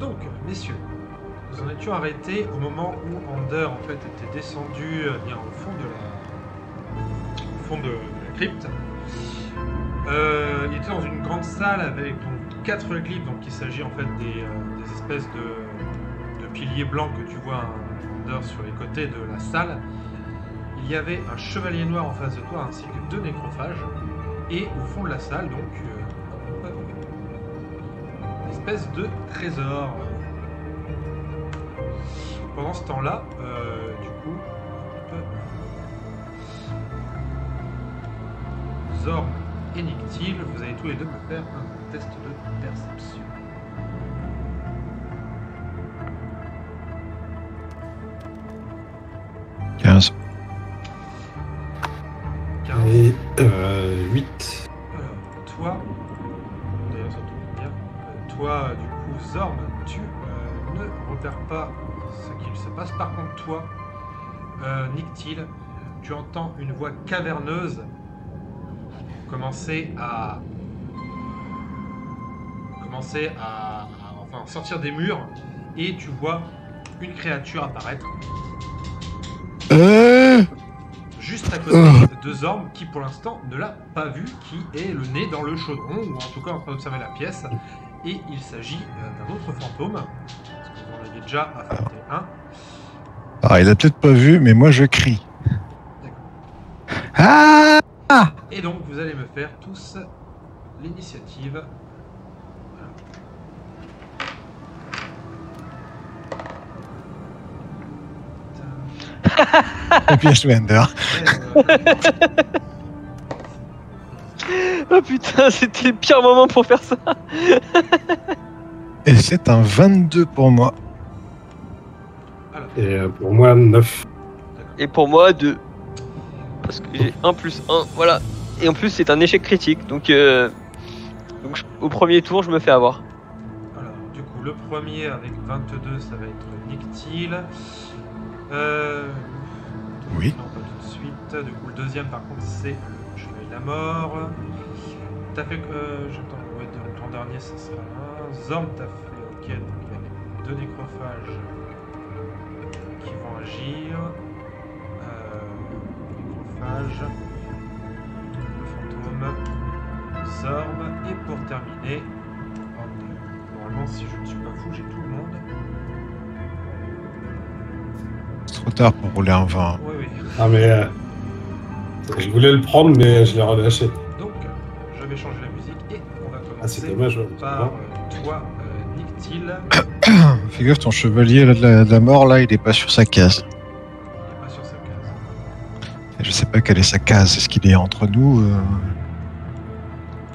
Donc, messieurs, nous en étions arrêtés au moment où Ander en fait était descendu bien au fond de la crypte. Il était dans une grande salle avec donc 4 glyphes, donc il s'agit en fait des espèces de piliers blancs que tu vois Ander sur les côtés de la salle. Il y avait un chevalier noir en face de toi ainsi que 2 nécrophages. Et au fond de la salle, donc, une espèce de trésor. Pendant ce temps-là, du coup, Zorn et Nictil, vous allez tous les deux me faire un test de perception. Et 8. Alors, toi, d'ailleurs ça tombe bien, toi, du coup, Zorn, tu ne repères pas ce qu'il se passe. Par contre, toi, Nictil, tu entends une voix caverneuse commencer à enfin, sortir des murs et tu vois une créature apparaître juste à côté de Zorn qui pour l'instant ne l'a pas vu, qui est le nez dans le chaudron ou en tout cas en train d'observer la pièce, et il s'agit d'un autre fantôme parce que vous en aviez déjà affronté un. Ah, il a peut-être pas vu, mais moi je crie. D'accord. Ah! Et donc vous allez me faire tous l'initiative. Et puis Wender. Oh putain, c'était le pire moment pour faire ça. Et c'est un 22 pour moi. Alors, Et pour moi, 9. Et pour moi, 2. Parce que j'ai 1 plus 1, voilà. Et en plus, c'est un échec critique. Donc au premier tour, je me fais avoir. alors, du coup, le premier avec 22, ça va être Nictil. Oui. Non, pas tout de suite. Du coup, le deuxième, par contre, c'est le Chevalier de la Mort. T'as fait que. J'attends, ouais, ton dernier, ça sera là. Zorn, t'as fait. Ok, donc il y a 2 nécrophages qui vont agir. Nécrophage. Le fantôme. Zorn. Et pour terminer. Normalement, si je ne suis pas fou, j'ai tout le monde. C'est trop tard pour rouler un 20. Oui, oui. Ah, mais je voulais le prendre, mais je l'ai relâché. Donc, je vais changer la musique et on va Ah, c'est commencer dommage. Ouais. par toi, Nictil. Figure ton chevalier là, de la mort, là, il est pas sur sa case. Il n'est pas sur sa case. Et je sais pas quelle est sa case. Est-ce qu'il est entre nous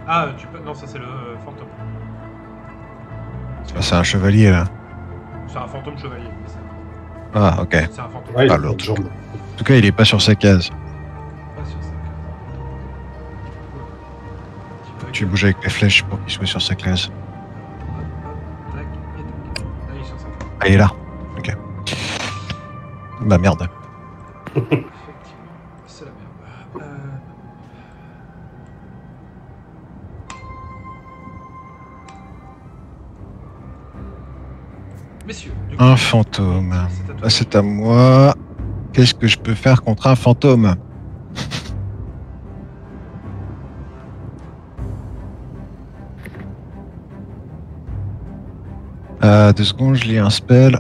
Ah, tu peux. Non, ça c'est le fantôme. C'est un chevalier, là. C'est un fantôme chevalier. mais Ah, ok. C'est un fantôme. Ouais, il Ah, a l'autre. pas de jambes. En tout cas, il est pas sur sa case. Pas sur sa case. Tu bouges avec les flèches pour qu'il soit sur sa case. Tac et tac. Là, il est sur sa case. Ah, il est là. Ok. Bah merde. Effectivement, c'est la merde. Messieurs, du coup, Un fantôme. c'est à toi. Ah, c'est à moi. Qu'est-ce que je peux faire contre un fantôme? Deux secondes, je lis un spell.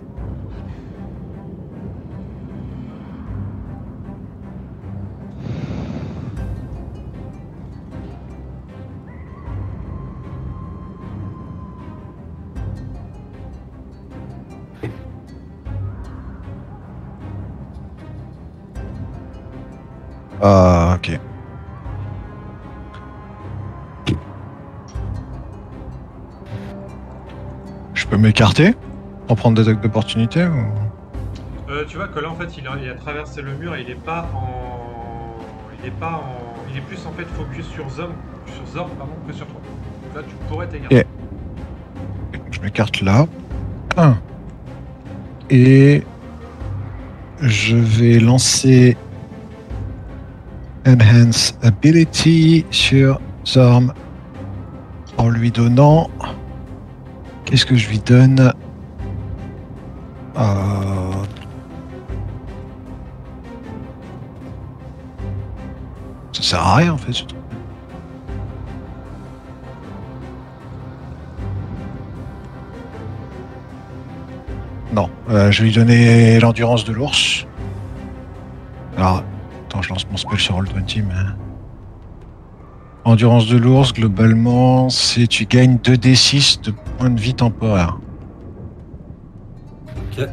Ah, ok. Je peux m'écarter pour prendre des actes d'opportunité ou... Tu vois que là en fait il a traversé le mur et il est plus en fait focus sur Zorn pardon, que sur toi. Donc là tu pourrais t'écarter. Donc, je m'écarte là. Et je vais lancer Enhance Ability sur Zorn en lui donnant... Qu'est-ce que je lui donne? Euh, Ça sert à rien en fait ce truc. Non, je vais lui donner l'endurance de l'ours. Alors, attends, je lance mon spell sur Roll20, mais... Endurance de l'ours, globalement, c'est tu gagnes 2d6 de points de vie temporaire. Ok.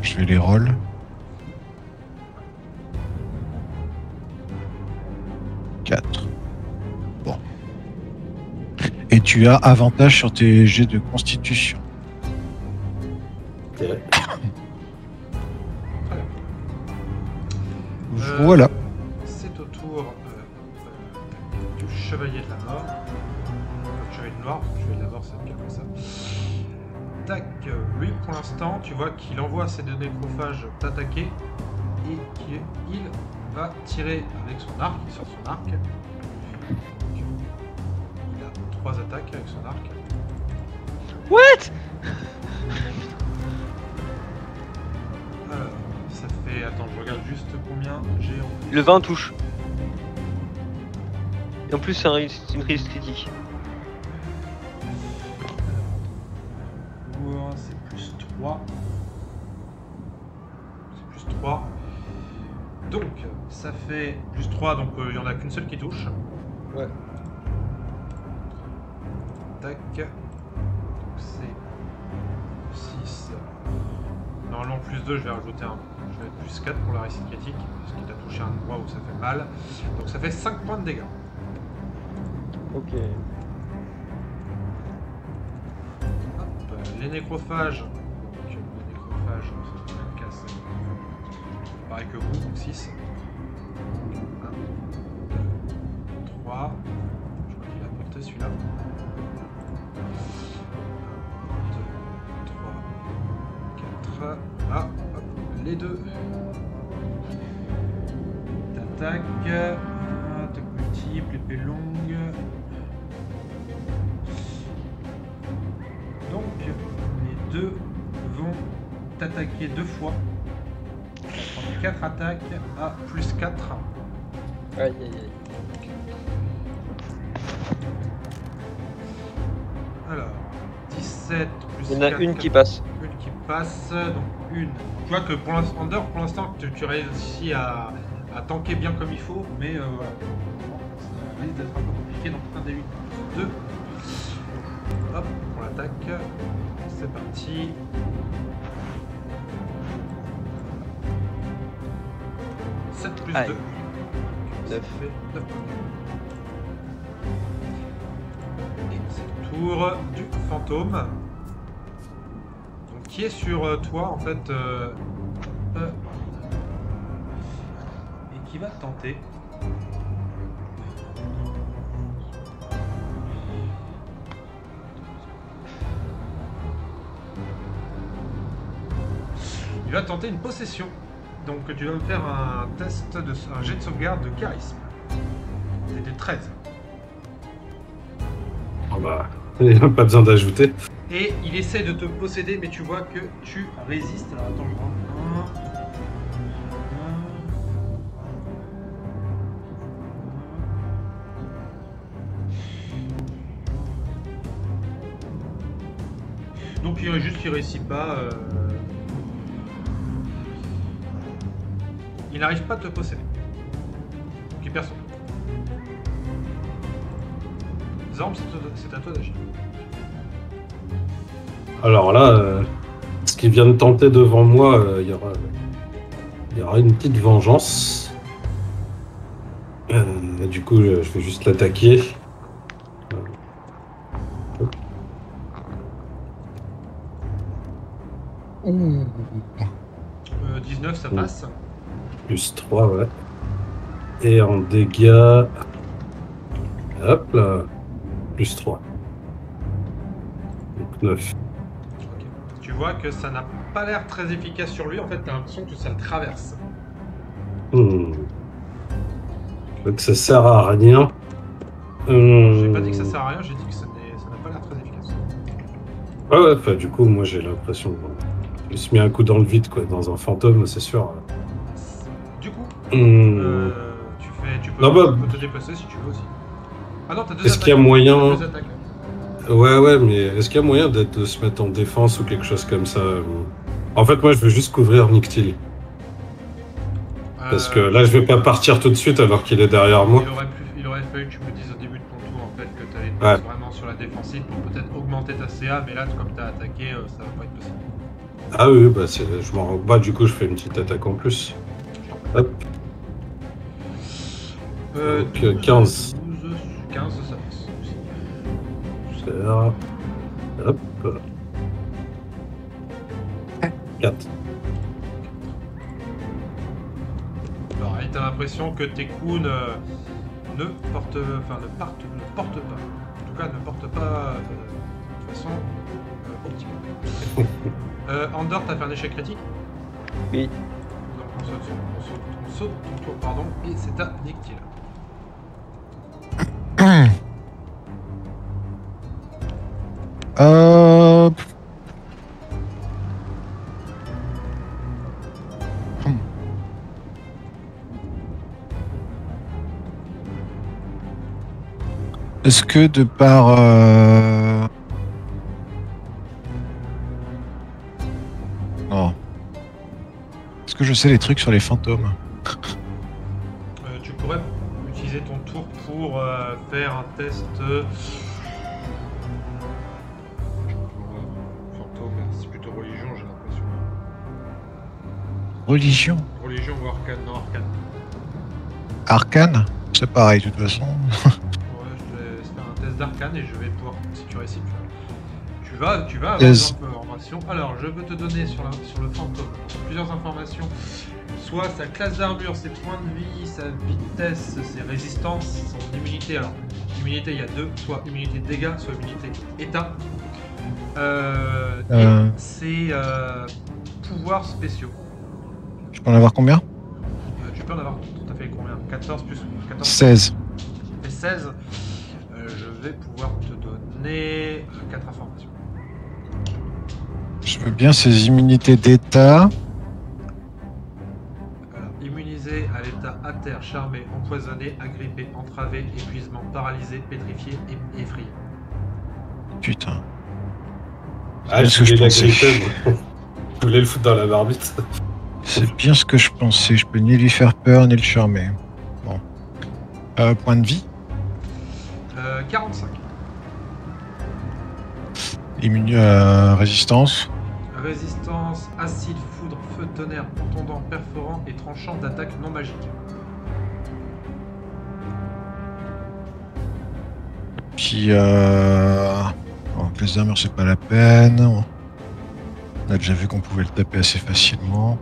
Je vais les roll. Bon. Et tu as avantage sur tes jets de constitution. Ok. Voilà. C'est au tour du chevalier de la mort. Le chevalier noir, le chevalier de la mort, c'est bien comme ça. Tac, lui pour l'instant, tu vois qu'il envoie ses deux nécrophages t'attaquer et qu'il va tirer avec son arc, il sort son arc. Donc, il a 3 attaques avec son arc. What? Alors, ça fait. Attends, je regarde juste combien j'ai en plus. Le 20 touche. Et en plus, c'est une réussite critique. C'est plus 3. C'est plus 3. Donc, ça fait plus 3, donc il n'y en a qu'une seule qui touche. Ouais. Tac. Donc c'est 6. Normalement plus 2, je vais rajouter un. Je vais être plus 4 pour la réussite critique, parce qu'il t'a touché un endroit où ça fait mal. Donc ça fait 5 points de dégâts. Ok. Hop, les nécrophages. Donc les nécrophages, c'est le même casse. Pareil que vous, donc 6. 1, 2, 3. Je crois qu'il a porté celui-là. 1, 2, 3, 4. Ah, hop, les deux. T'attaques. Attaque multiple, épée longue. Donc, les deux vont t'attaquer 2 fois. 4 attaques à plus 4. Aïe aïe aïe. Alors, 17 plus Il y en a 4, une qui passe. Une qui passe, donc une. Tu vois que pour l'instant, tu réussis à tanker bien comme il faut, mais voilà. Ça risque d'être un peu compliqué, donc 1 des 8 plus 2. Hop, pour l'attaque. C'est parti. Plus Aïe. 2. 9 fait 9 points. Et c'est le tour du fantôme. Donc, qui est sur toi en fait. Et qui va tenter. Il va tenter une possession. Donc tu vas me faire un jet de sauvegarde de charisme. C'était 13. Oh bah, il n'y a pas besoin d'ajouter. Et il essaie de te posséder, mais tu vois que tu résistes. Alors attends, je prends un. Donc il réussit pas. Il n'arrive pas à te posséder. Donc il perd son tour. Zorm, c'est à toi d'agir. Alors là, ce qui vient de tenter devant moi, il y aura une petite vengeance. Du coup, je vais juste l'attaquer. 19, ça passe. Plus 3, ouais. Et en dégâts... Hop là. Plus 3. Donc 9. Okay. Tu vois que ça n'a pas l'air très efficace sur lui. En fait, t'as l'impression que ça le traverse. Donc ça sert à rien. J'ai pas dit que ça sert à rien, j'ai dit que ça n'a pas l'air très efficace. Ouais, enfin, du coup, moi j'ai l'impression. Je me suis mis un coup dans le vide, quoi, dans un fantôme, c'est sûr. Du coup, Hmm. tu peux, Non, bah, tu peux te déplacer si tu veux aussi. Ah non, t'as deux est-ce qu'il y a attaques. moyen. T'as deux attaques. Ouais, mais est-ce qu'il y a moyen de se mettre en défense ou quelque chose comme ça En fait, moi je veux juste couvrir Nictil. Parce que là, je vais pas partir tout de suite alors qu'il est derrière moi. Il aurait fallu que tu me dises au début de ton tour en fait que tu allais te Ouais. mettre vraiment sur la défensive pour peut-être augmenter ta CA, mais là comme tu as attaqué, ça va pas être possible. Ah oui, bah je m'en bats, du coup je fais une petite attaque en plus. Hop. Donc 15. 15, ça passe. Faire. Hop. 4. Pareil, t'as l'impression que tes coups ne partent pas. En tout cas, ne portent pas de façon optimale. Andor, t'as fait un échec critique? Oui. Donc on saute ton tour, pardon, et c'est à Nictil. Est-ce que de par... Non. Est-ce que je sais les trucs sur les fantômes? Tu pourrais utiliser ton tour pour faire un test fantôme, c'est plutôt religion, j'ai l'impression. Religion? Religion ou arcane? Non, arcane. Arcane? C'est pareil de toute façon. Ouais, je te laisse faire un test d'arcane et je vais pouvoir, si tu réussis, tu vas avoir des informations. Alors, je peux te donner sur le fantôme plusieurs informations. Soit sa classe d'armure, ses points de vie, sa vitesse, ses résistances, son immunité. Alors, immunité, il y a deux, soit immunité dégâts, soit immunité état. Et ses pouvoirs spéciaux. Je peux en avoir combien? Tu peux en avoir tout à fait combien? 14 plus 14. 16. Et 16. Je vais pouvoir te donner 4 informations. Je veux bien ces immunités d'état. Immunisé à l'état à terre, charmé, empoisonné, agrippé, entravé, épuisement, paralysé, pétrifié et effrayé. Putain. Ah, je voulais l'accepter, moi. Je voulais le foutre dans la marmite. C'est bien ce que je pensais. Je peux ni lui faire peur, ni le charmer. Bon. Point de vie? 45. Résistance? Résistance, acide, foudre, feu, tonnerre, contondant, perforant et tranchant d'attaque non magique. Puis, les armures, c'est pas la peine. On a déjà vu qu'on pouvait le taper assez facilement.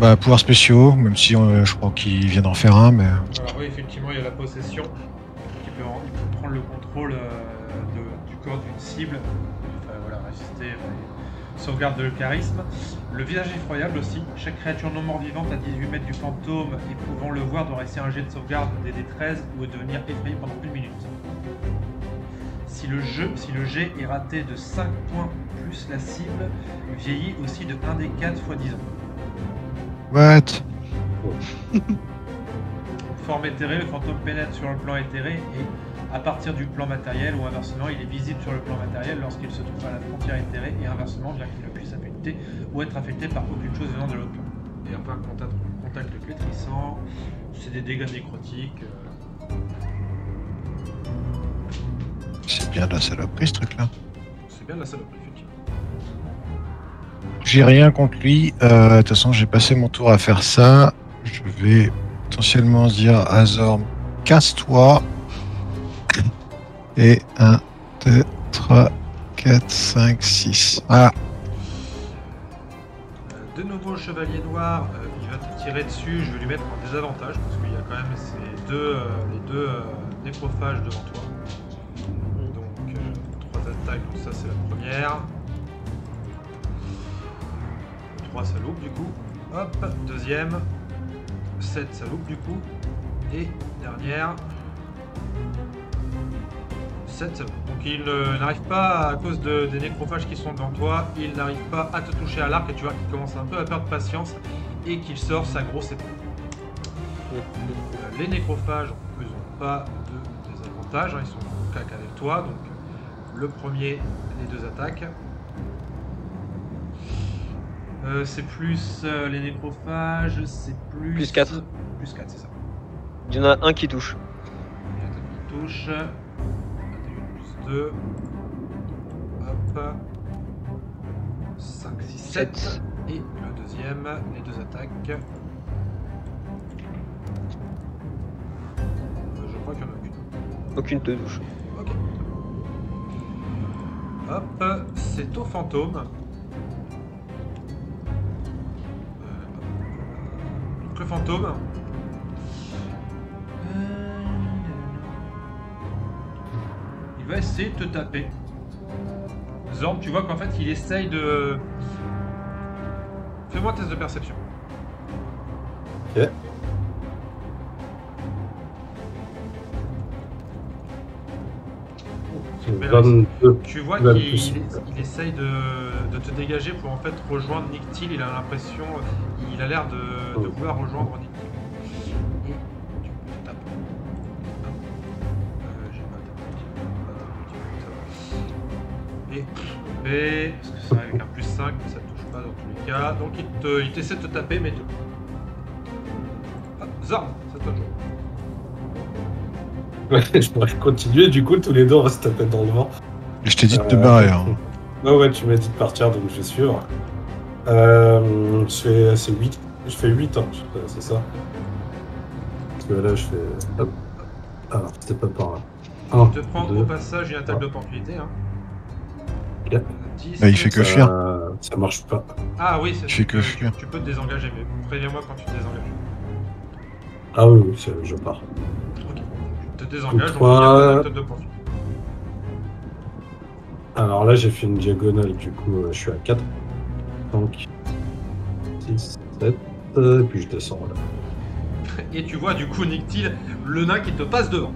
Bah, pouvoirs spéciaux, même si je crois qu'il vient d'en faire un, mais... Alors oui, effectivement, il y a la possession. Il peut prendre le contrôle du corps d'une cible. Voilà, résister, sauvegarde de charisme. Le visage effroyable aussi. Chaque créature non mort-vivante à 18 mètres du fantôme et pouvant le voir doit réussir un jet de sauvegarde des D13 ou devenir effrayé pendant 1 minute. Si le jet est raté de 5 points plus la cible, vieillit aussi de 1 des 4 x 10 ans. What? Forme éthérée, le fantôme pénètre sur le plan éthéré et à partir du plan matériel ou inversement, il est visible sur le plan matériel lorsqu'il se trouve à la frontière éthérée et inversement, bien qu'il ne puisse affecter ou être affecté par aucune chose venant de l'autre plan. Et un peu un contact pétrissant, c'est des dégâts nécrotiques. C'est bien de la saloperie, ce truc-là. C'est bien de la saloperie, effectivement. J'ai rien contre lui. De toute façon, j'ai passé mon tour à faire ça. Je vais potentiellement dire à Zorm, casse-toi. Et 1, 2, 3, 4, 5, 6. Voilà. De nouveau, le chevalier noir, il va te tirer dessus. Je vais lui mettre un désavantage parce qu'il y a quand même les deux nécrophages devant toi. Donc, 3 attaques, donc ça c'est la première. 3 ça loupe du coup. Hop, deuxième. 7 ça loupe du coup. Et dernière. 7, donc il n'arrive pas, à cause des nécrophages qui sont devant toi, il n'arrive pas à te toucher à l'arc et tu vois qu'il commence un peu à perdre patience et qu'il sort sa grosse épée. Les nécrophages, ils n'ont pas de désavantage, hein, ils sont au cac avec toi, donc le premier, les 2 attaques. C'est plus les nécrophages, c'est plus... Plus 4. Plus 4, c'est ça. Il y en a un qui touche. Qui touche. Plus 2. Hop. 5, 6, 7. Et le deuxième, les 2 attaques. Je crois qu'il n'y en a aucune. Aucune te touche. Ok. Hop, c'est au fantôme. Donc le fantôme. Il va essayer de te taper. Zorn, tu vois qu'en fait il essaye de... Fais-moi un test de perception. Ok. Mais 22. tu vois Là, qu'il plus. il essaye de te dégager pour en fait rejoindre Nictil. Il a l'impression, il a l'air de vouloir rejoindre Nictil. Et tu te tapes. J'ai pas de et parce que c'est avec un plus 5, mais ça touche pas dans tous les cas. Donc il t'essaie de te taper, mais Zorn, c'est toi le jour. Ouais, je pourrais continuer, du coup, tous les deux, on va se taper dans le vent. Et je t'ai dit de te barrer. Hein. Ouais, tu m'as dit de partir, donc je vais suivre. C'est 8. Je fais 8, hein, c'est ça. Parce que là, je fais... Hop. Ah, c'était pas par là. Tu te prends au passage une attaque d'opportunité. Hein. Ok. 10, Bah, il fait que fuir. Ça marche pas. Ah oui, c'est Il fait que fuir. tu peux te désengager, mais préviens-moi quand tu te désengages. Ah oui, je pars. Ok, tu te désengages, donc Toi- il y a une attaque d'opportunité. Alors là, j'ai fait une diagonale, du coup, je suis à 4. Donc, 6, 7, puis je descends là. Et tu vois du coup Nictil, le nain qui te passe devant.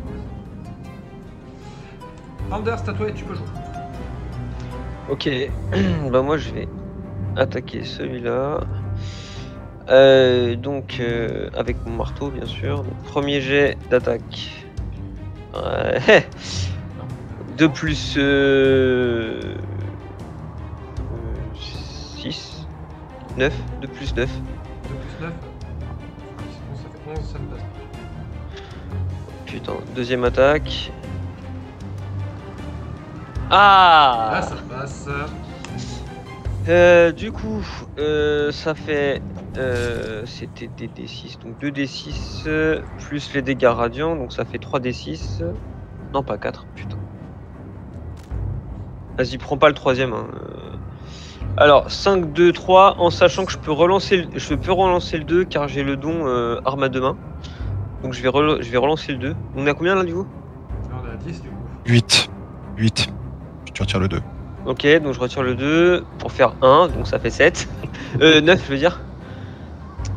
Anders, t'as toi et tu peux jouer. Ok, bah moi je vais attaquer celui-là. Donc avec mon marteau bien sûr. Donc, premier jet d'attaque. 2 plus 6, 9, 2 plus 9. 2 plus 9. Sinon ça fait 11, ça me passe. Putain, deuxième attaque. Ah, Là ça passe. Du coup, ça fait... C'était des D6, donc 2D6 plus les dégâts radiants, donc ça fait 3D6. Non, pas 4, putain. Vas-y, prends pas le troisième. Hein. Alors, 5, 2, 3, en sachant que je peux relancer le 2 car j'ai le don arme à deux mains. Donc je vais relancer le 2. On est à combien là du coup? Là on est à 10 du coup. 8. 8. Tu retires le 2. Ok, donc je retire le 2 pour faire 1, donc ça fait 7. 9 je veux dire.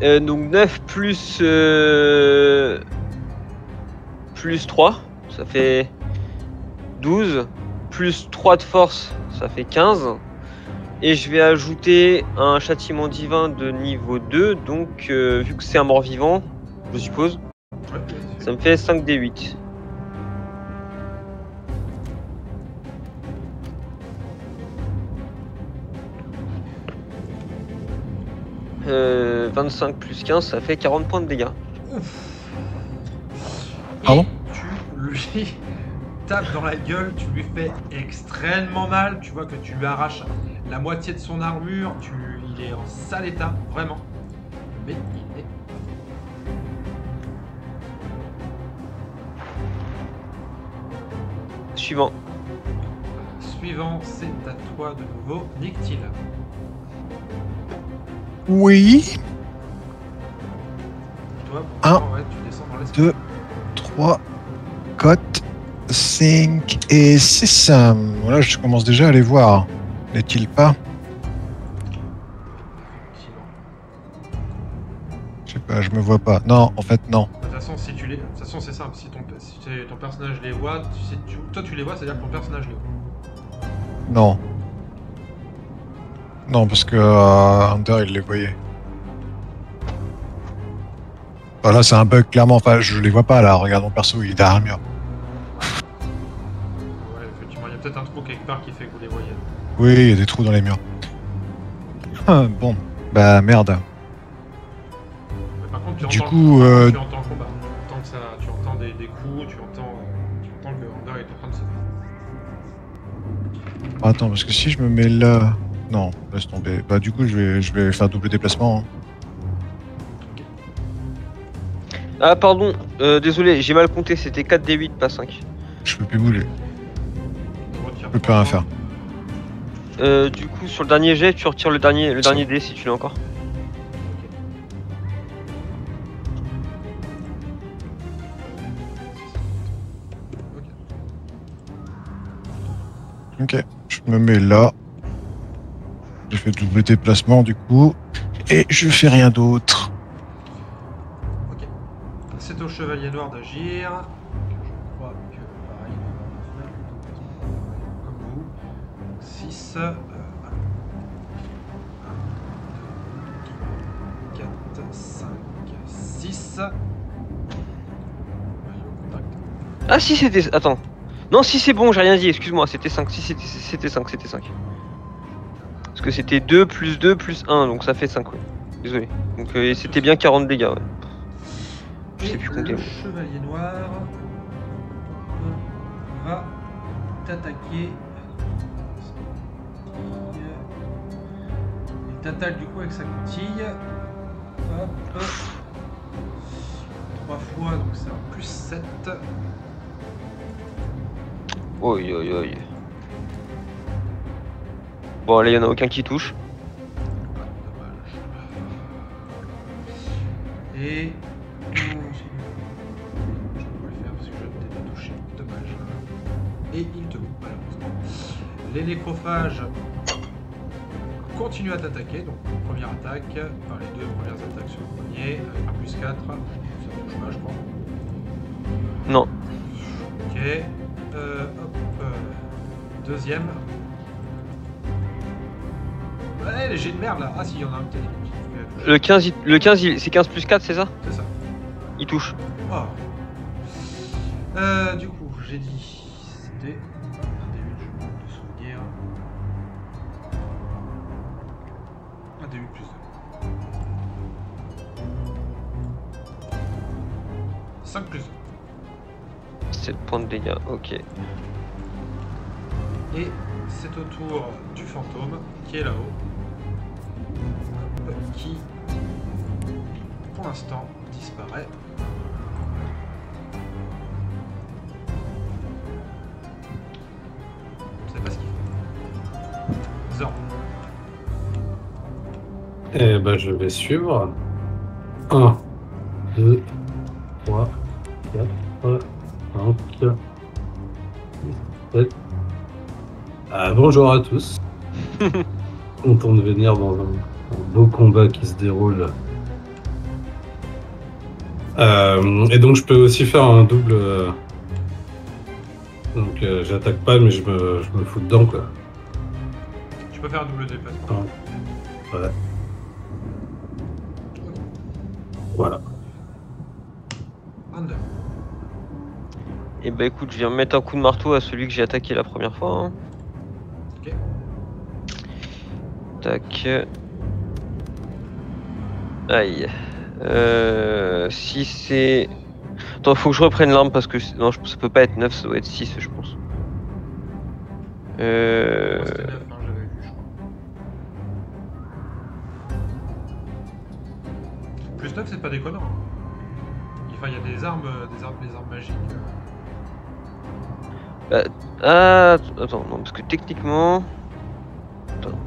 Donc 9 plus 3, ça fait 12. Plus 3 de force, ça fait 15. Et je vais ajouter un châtiment divin de niveau 2, donc vu que c'est un mort-vivant, je suppose, Ouais, ça me fait 5d8. Euh, 25 plus 15, ça fait 40 points de dégâts. Pardon? Et tu lui tapes dans la gueule, tu lui fais extrêmement mal. Tu vois que tu lui arraches la moitié de son armure. Il est en sale état, vraiment. Mais il est... Suivant. Suivant, c'est à toi de nouveau, Nictil. Oui. Toi, Un, ouais, tu descends dans l'espace. 2, 3, 4, 5 et 6. Voilà, je commence déjà à les voir. N'est-il pas? Effectivement. Je sais pas, je me vois pas. Non, en fait, non. façon, si tu les... de toute façon, c'est simple. Si ton personnage les voit, toi tu les vois, c'est-à-dire que ton personnage les voit. Non. Non, parce que Under, il les voyait. Enfin, là, c'est un bug, clairement. Enfin, je les vois pas, là. Regarde mon perso, il est derrière le mur. Ouais, effectivement, il y a peut-être un trou quelque part qui fait que vous les voyez. Oui, il y a des trous dans les murs. Bon, bah merde. Mais par contre, Du tu coup, entends le combat. Tu entends des coups, tu entends que Under est en train de se faire. Attends, parce que si je me mets là... Non, laisse tomber. Bah du coup, je vais faire double déplacement. Hein. Ah pardon, désolé, j'ai mal compté, c'était 4d8 pas 5. Je peux plus bouger. Je Je peux plus rien faire. Du coup sur le dernier jet tu retires le dernier dé si tu l'as encore. Ok, je me mets là. Je fais double déplacement du coup. Et je fais rien d'autre. Ok. C'est au chevalier noir d'agir. Je crois que pareil, comme vous. 6. 1, 2, 3, 4, 5, 6. Ah si c'était... Attends. Non si c'est bon, j'ai rien dit, excuse-moi, c'était 5. Si c'était 5. Parce que c'était 2 plus 2 plus 1, donc ça fait 5, ouais. Désolé. Donc c'était bien 40 dégâts, ouais. Je sais plus compter. Le chevalier noir va t'attaquer. Il t'attaque du coup avec sa coutille. Hop. 3 fois, donc c'est un plus 7. Oi. Bon allez, y'en a aucun qui touche. Dommage. Et... je peux pas le faire parce que je t'ai pas touché. Dommage. Et il te loupe malheureusement. Les nécrophages continuent à t'attaquer. Donc première attaque, enfin les deux premières attaques sur le premier, avec un plus 4. Ça touche pas je crois. Non. Ok. Deuxième. Ouais, les jets de merde là. Ah si, il y en a un peut-être. Le 15, c'est 15 plus 4, c'est ça? C'est ça. Il touche. Oh. Du coup, j'ai dit. C'était un D8, je manque de souvenir. Un D8 plus 2. 5 plus 2. 7 points de dégâts, ok. Et c'est au tour du fantôme qui est là-haut. Qui, pour l'instant, disparaît. Je sais pas ce qu'il fait. Zorn. Eh ben, je vais suivre. 1, 2, 3, 4, 5, 6, 7. Bonjour à tous. Content de venir dans un beau combat qui se déroule. Et donc je peux aussi faire un double. Donc j'attaque pas mais je me fous dedans quoi. Tu peux faire un double déplacement. Ouais. Voilà. 22. Et bah écoute, je viens mettre un coup de marteau à celui que j'ai attaqué la première fois. Hein. Ok. Tac. Aïe. Si c'est... Attends, faut que je reprenne l'arme parce que... Non, ça peut pas être 9, ça doit être 6 je pense. C'était 9, hein, j'avais vu, je crois. Plus 9, c'est pas déconnant. Enfin, il y a des armes magiques. Ah, attends, non, parce que techniquement... Attends,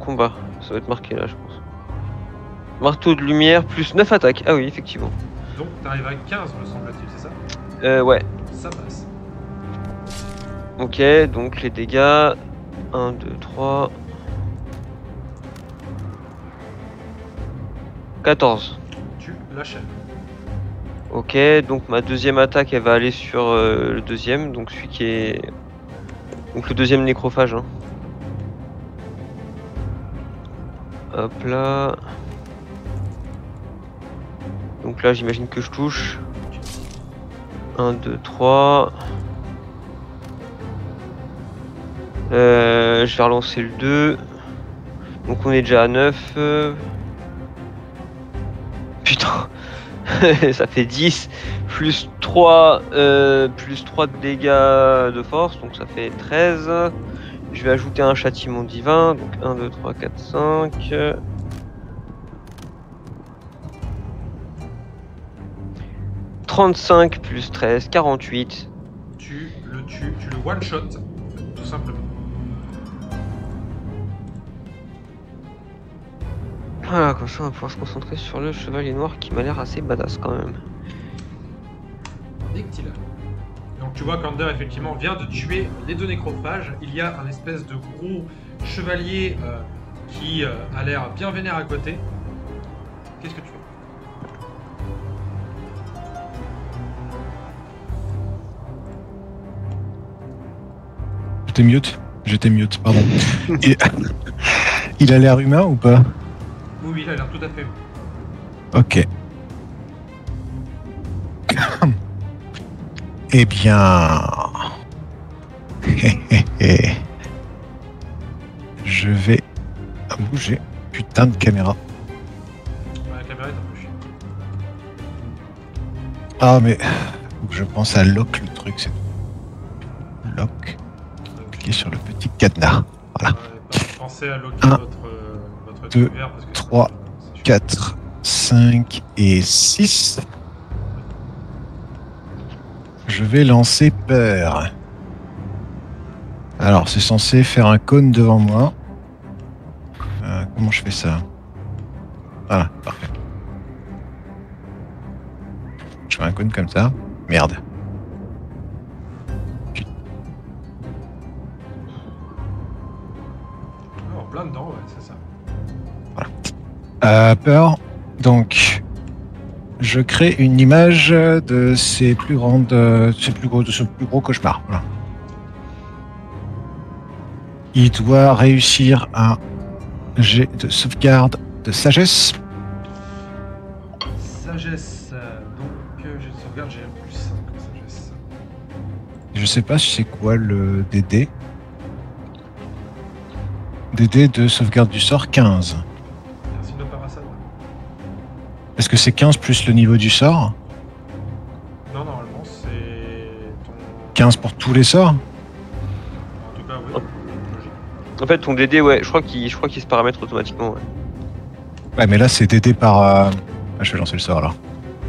combat, ça va être marqué là, je pense. Marteau de lumière plus 9 attaques. Ah oui, effectivement. Donc, t'arrives à 15, me semble-t-il, c'est ça? Ouais. Ça passe. Ok, donc les dégâts... 1, 2, 3... 14. Tu l'achèves. Ok, donc ma deuxième attaque, elle va aller sur le deuxième, donc celui qui est... Donc le deuxième nécrophage. Hein. Hop là. Donc là, j'imagine que je touche. 1, 2, 3. Je vais relancer le 2. Donc on est déjà à 9. Putain. Ça fait 10. Plus 3 de dégâts de force. Donc ça fait 13. Je vais ajouter un châtiment divin. Donc 1, 2, 3, 4, 5. « 35 plus 13, 48. » Tu le tues, tu le one-shot, tout simplement. Voilà, comme ça on va pouvoir se concentrer sur le chevalier noir qui m'a l'air assez badass quand même. Dictile. Donc tu vois qu'Ander effectivement vient de tuer les deux nécrophages. Il y a un espèce de gros chevalier qui a l'air bien vénère à côté. Qu'est-ce que tu fais? J'étais mute, pardon. Il a l'air humain ou pas? Oui, il a l'air tout à fait humain. Ok. Eh bien... Je vais bouger. Putain de caméra. Ouais, la caméra est un peu chiante. Ah mais... Faut que je pense à lock le truc, c'est tout. Lock. Cliquez sur le petit cadenas. Voilà. Pensez à loquer Un, votre deux, univers parce que 3, c'est chiant. 4, 5 et 6. Je vais lancer peur. Alors, c'est censé faire un cône devant moi. Comment je fais ça? Voilà, parfait. Je fais un cône comme ça. Merde. Ah, en plein dedans, ouais, c'est ça. Peur. Donc, je crée une image de ses plus grandes, de ce plus gros cauchemar. Voilà. Il doit réussir un jet de sauvegarde de sagesse. Sagesse, donc j'ai de sauvegarde, j'ai un plus 5 en sagesse. Je sais pas si c'est quoi le DD. DD de sauvegarde du sort 15. Merci de Parasad. Est-ce que c'est 15 plus le niveau du sort? Non, normalement c'est ton. 15 pour tous les sorts? En tout cas, oui. Logique. En fait, ton DD, ouais, je crois qu'il se paramètre automatiquement. Ouais. Ouais, mais là c'est DD par... Ah, je vais lancer le sort alors.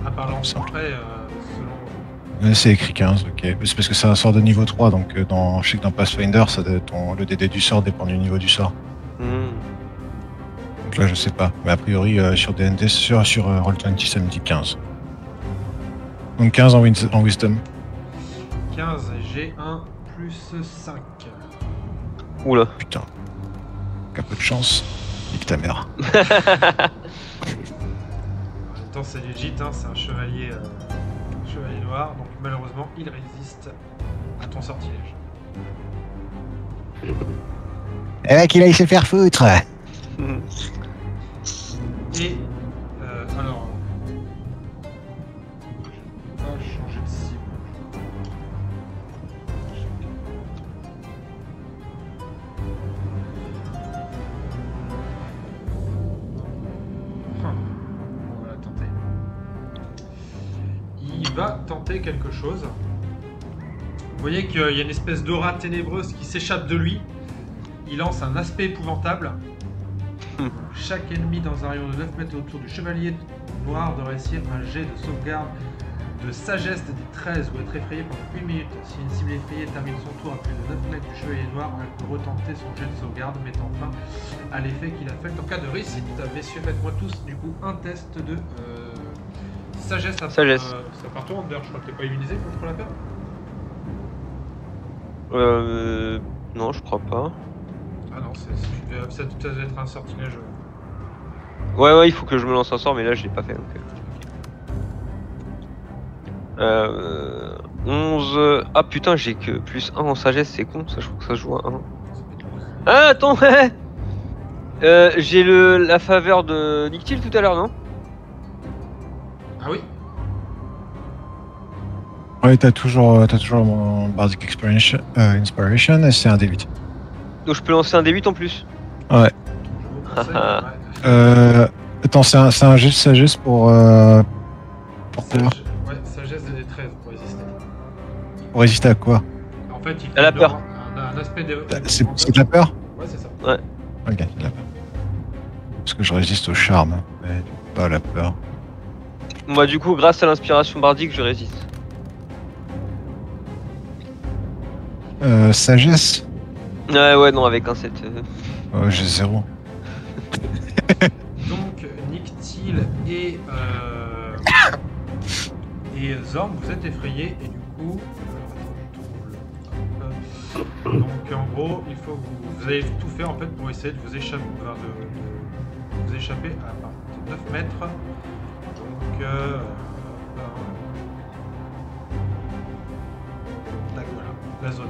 À part l'ensemble, après, selon. C'est écrit 15, ok. C'est parce que c'est un sort de niveau 3, donc je sais que dans Pathfinder, le DD du sort dépend du niveau du sort. Donc là, je sais pas. Mais a priori, sur DND, sur Roll20, ça me dit 15. Donc 15 en Wisdom. 15, j'ai un plus 5. Oula. Putain. Un peu de chance. Nique ta mère. En même temps, c'est legit, hein, c'est un chevalier noir, donc malheureusement, il résiste à ton sortilège. Eh mec, il aille se faire foutre. Et alors, je vais pas changer de cible. On va la tenter. Il va tenter quelque chose. Vous voyez qu'il y a une espèce d'aura ténébreuse qui s'échappe de lui. Il lance un aspect épouvantable. Chaque ennemi dans un rayon de 9 mètres autour du chevalier noir doit réussir un jet de sauvegarde de sagesse des 13 ou être effrayé pendant 1 minute. Si une cible effrayée termine son tour à plus de 9 mètres du chevalier noir, elle peut retenter son jet de sauvegarde, mettant fin à l'effet qu'il affecte en cas de réussite. Messieurs, faites-moi tous du coup un test de sagesse. Sagesse. Ça part toi, Ander, je crois que t'es pas immunisé contre la peur. Non, je crois pas. Ah non, ça doit être un sortilège. Ouais, il faut que je me lance un sort, mais là je l'ai pas fait. Donc... 11. Ah putain, j'ai que plus 1 en sagesse, c'est con, ça je crois que ça joue à 1. Ah, attends, j'ai la faveur de Nictil tout à l'heure, non? Ah oui. Ouais, t'as toujours mon Bardic Inspiration et c'est un D8. Donc je peux lancer un D8 en plus. Ouais. Je vous conseille, ouais. Attends, c'est un jet de sagesse pour faire. Ouais, sagesse et 13 pour résister. Pour résister à quoi? En fait, il À la donne peur. un aspect de. C'est de la peur? Ouais, c'est ça. Ouais. Ok, c'est de la peur. Parce que je résiste au charme, mais pas à la peur. Moi, du coup, grâce à l'inspiration bardique, je résiste. Sagesse? Ouais, non, avec un 7. J'ai 0. Donc, Nictil et Zorn, vous êtes effrayés et du coup. Donc, en gros, il faut que vous allez tout faire en fait pour essayer de vous échapper, de vous échapper à partir de 9 mètres. Donc, tac, voilà, la zone.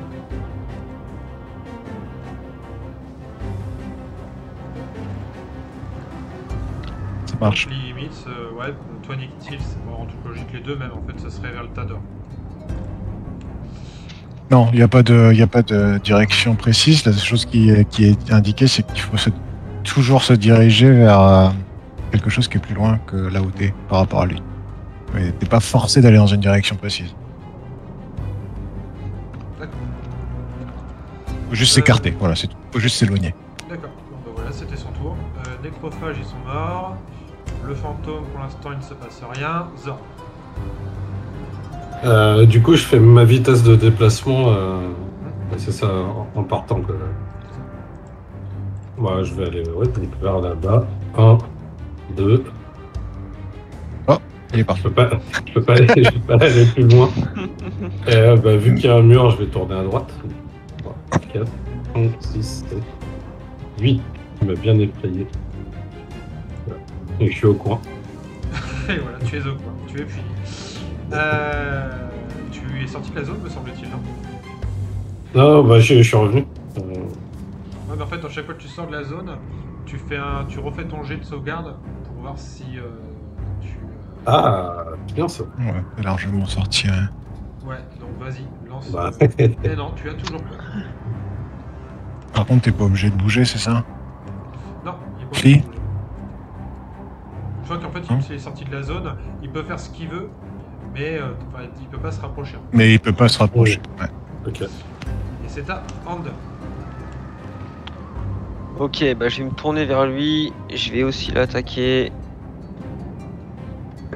Ça marche. Limite, ouais, toi Nictil, bon, en toute logique, les deux même en fait, ça serait vers le Tador. Non, il n'y a pas de direction précise. La seule chose qui est indiquée, c'est qu'il faut toujours se diriger vers quelque chose qui est plus loin que là où t'es par rapport à lui. Mais t'es pas forcé d'aller dans une direction précise. D'accord. Faut juste s'écarter, voilà, c'est tout. Faut juste s'éloigner. D'accord, bon, bah voilà, c'était son tour. Nécrophages, ils sont morts. Le fantôme, pour l'instant, il ne se passe rien. Zorn. Du coup, je fais ma vitesse de déplacement. C'est ça, en partant. Que... Moi, je vais aller vers là-bas. 1, 2. Il est parti. Je peux pas aller plus loin. Et, vu qu'il y a un mur, je vais tourner à droite. 3, 4, 5, 6, 7, 8. Il m'a bien effrayé. Voilà. Et je suis au coin. Et voilà, tu es au coin, tu es fini. Tu es sorti de la zone, me semble-t-il, non? Non, bah je suis revenu. Ouais, mais en fait, à chaque fois que tu sors de la zone, tu refais ton jet de sauvegarde pour voir si tu. Ah, bien ça. Ouais, c'est largement sorti. Ouais. Ouais, donc vas-y, lance. Bah. Et non, tu as toujours peur. Par contre, t'es pas obligé de bouger, c'est ça? Non, il est pas Si. obligé de bouger. Je vois qu'en fait, Hein? il est sorti de la zone, il peut faire ce qu'il veut, mais il peut pas se rapprocher. Mais il peut pas se rapprocher. Ouais. Ok. Et c'est à Hand. Ok, bah je vais me tourner vers lui. Je vais aussi l'attaquer.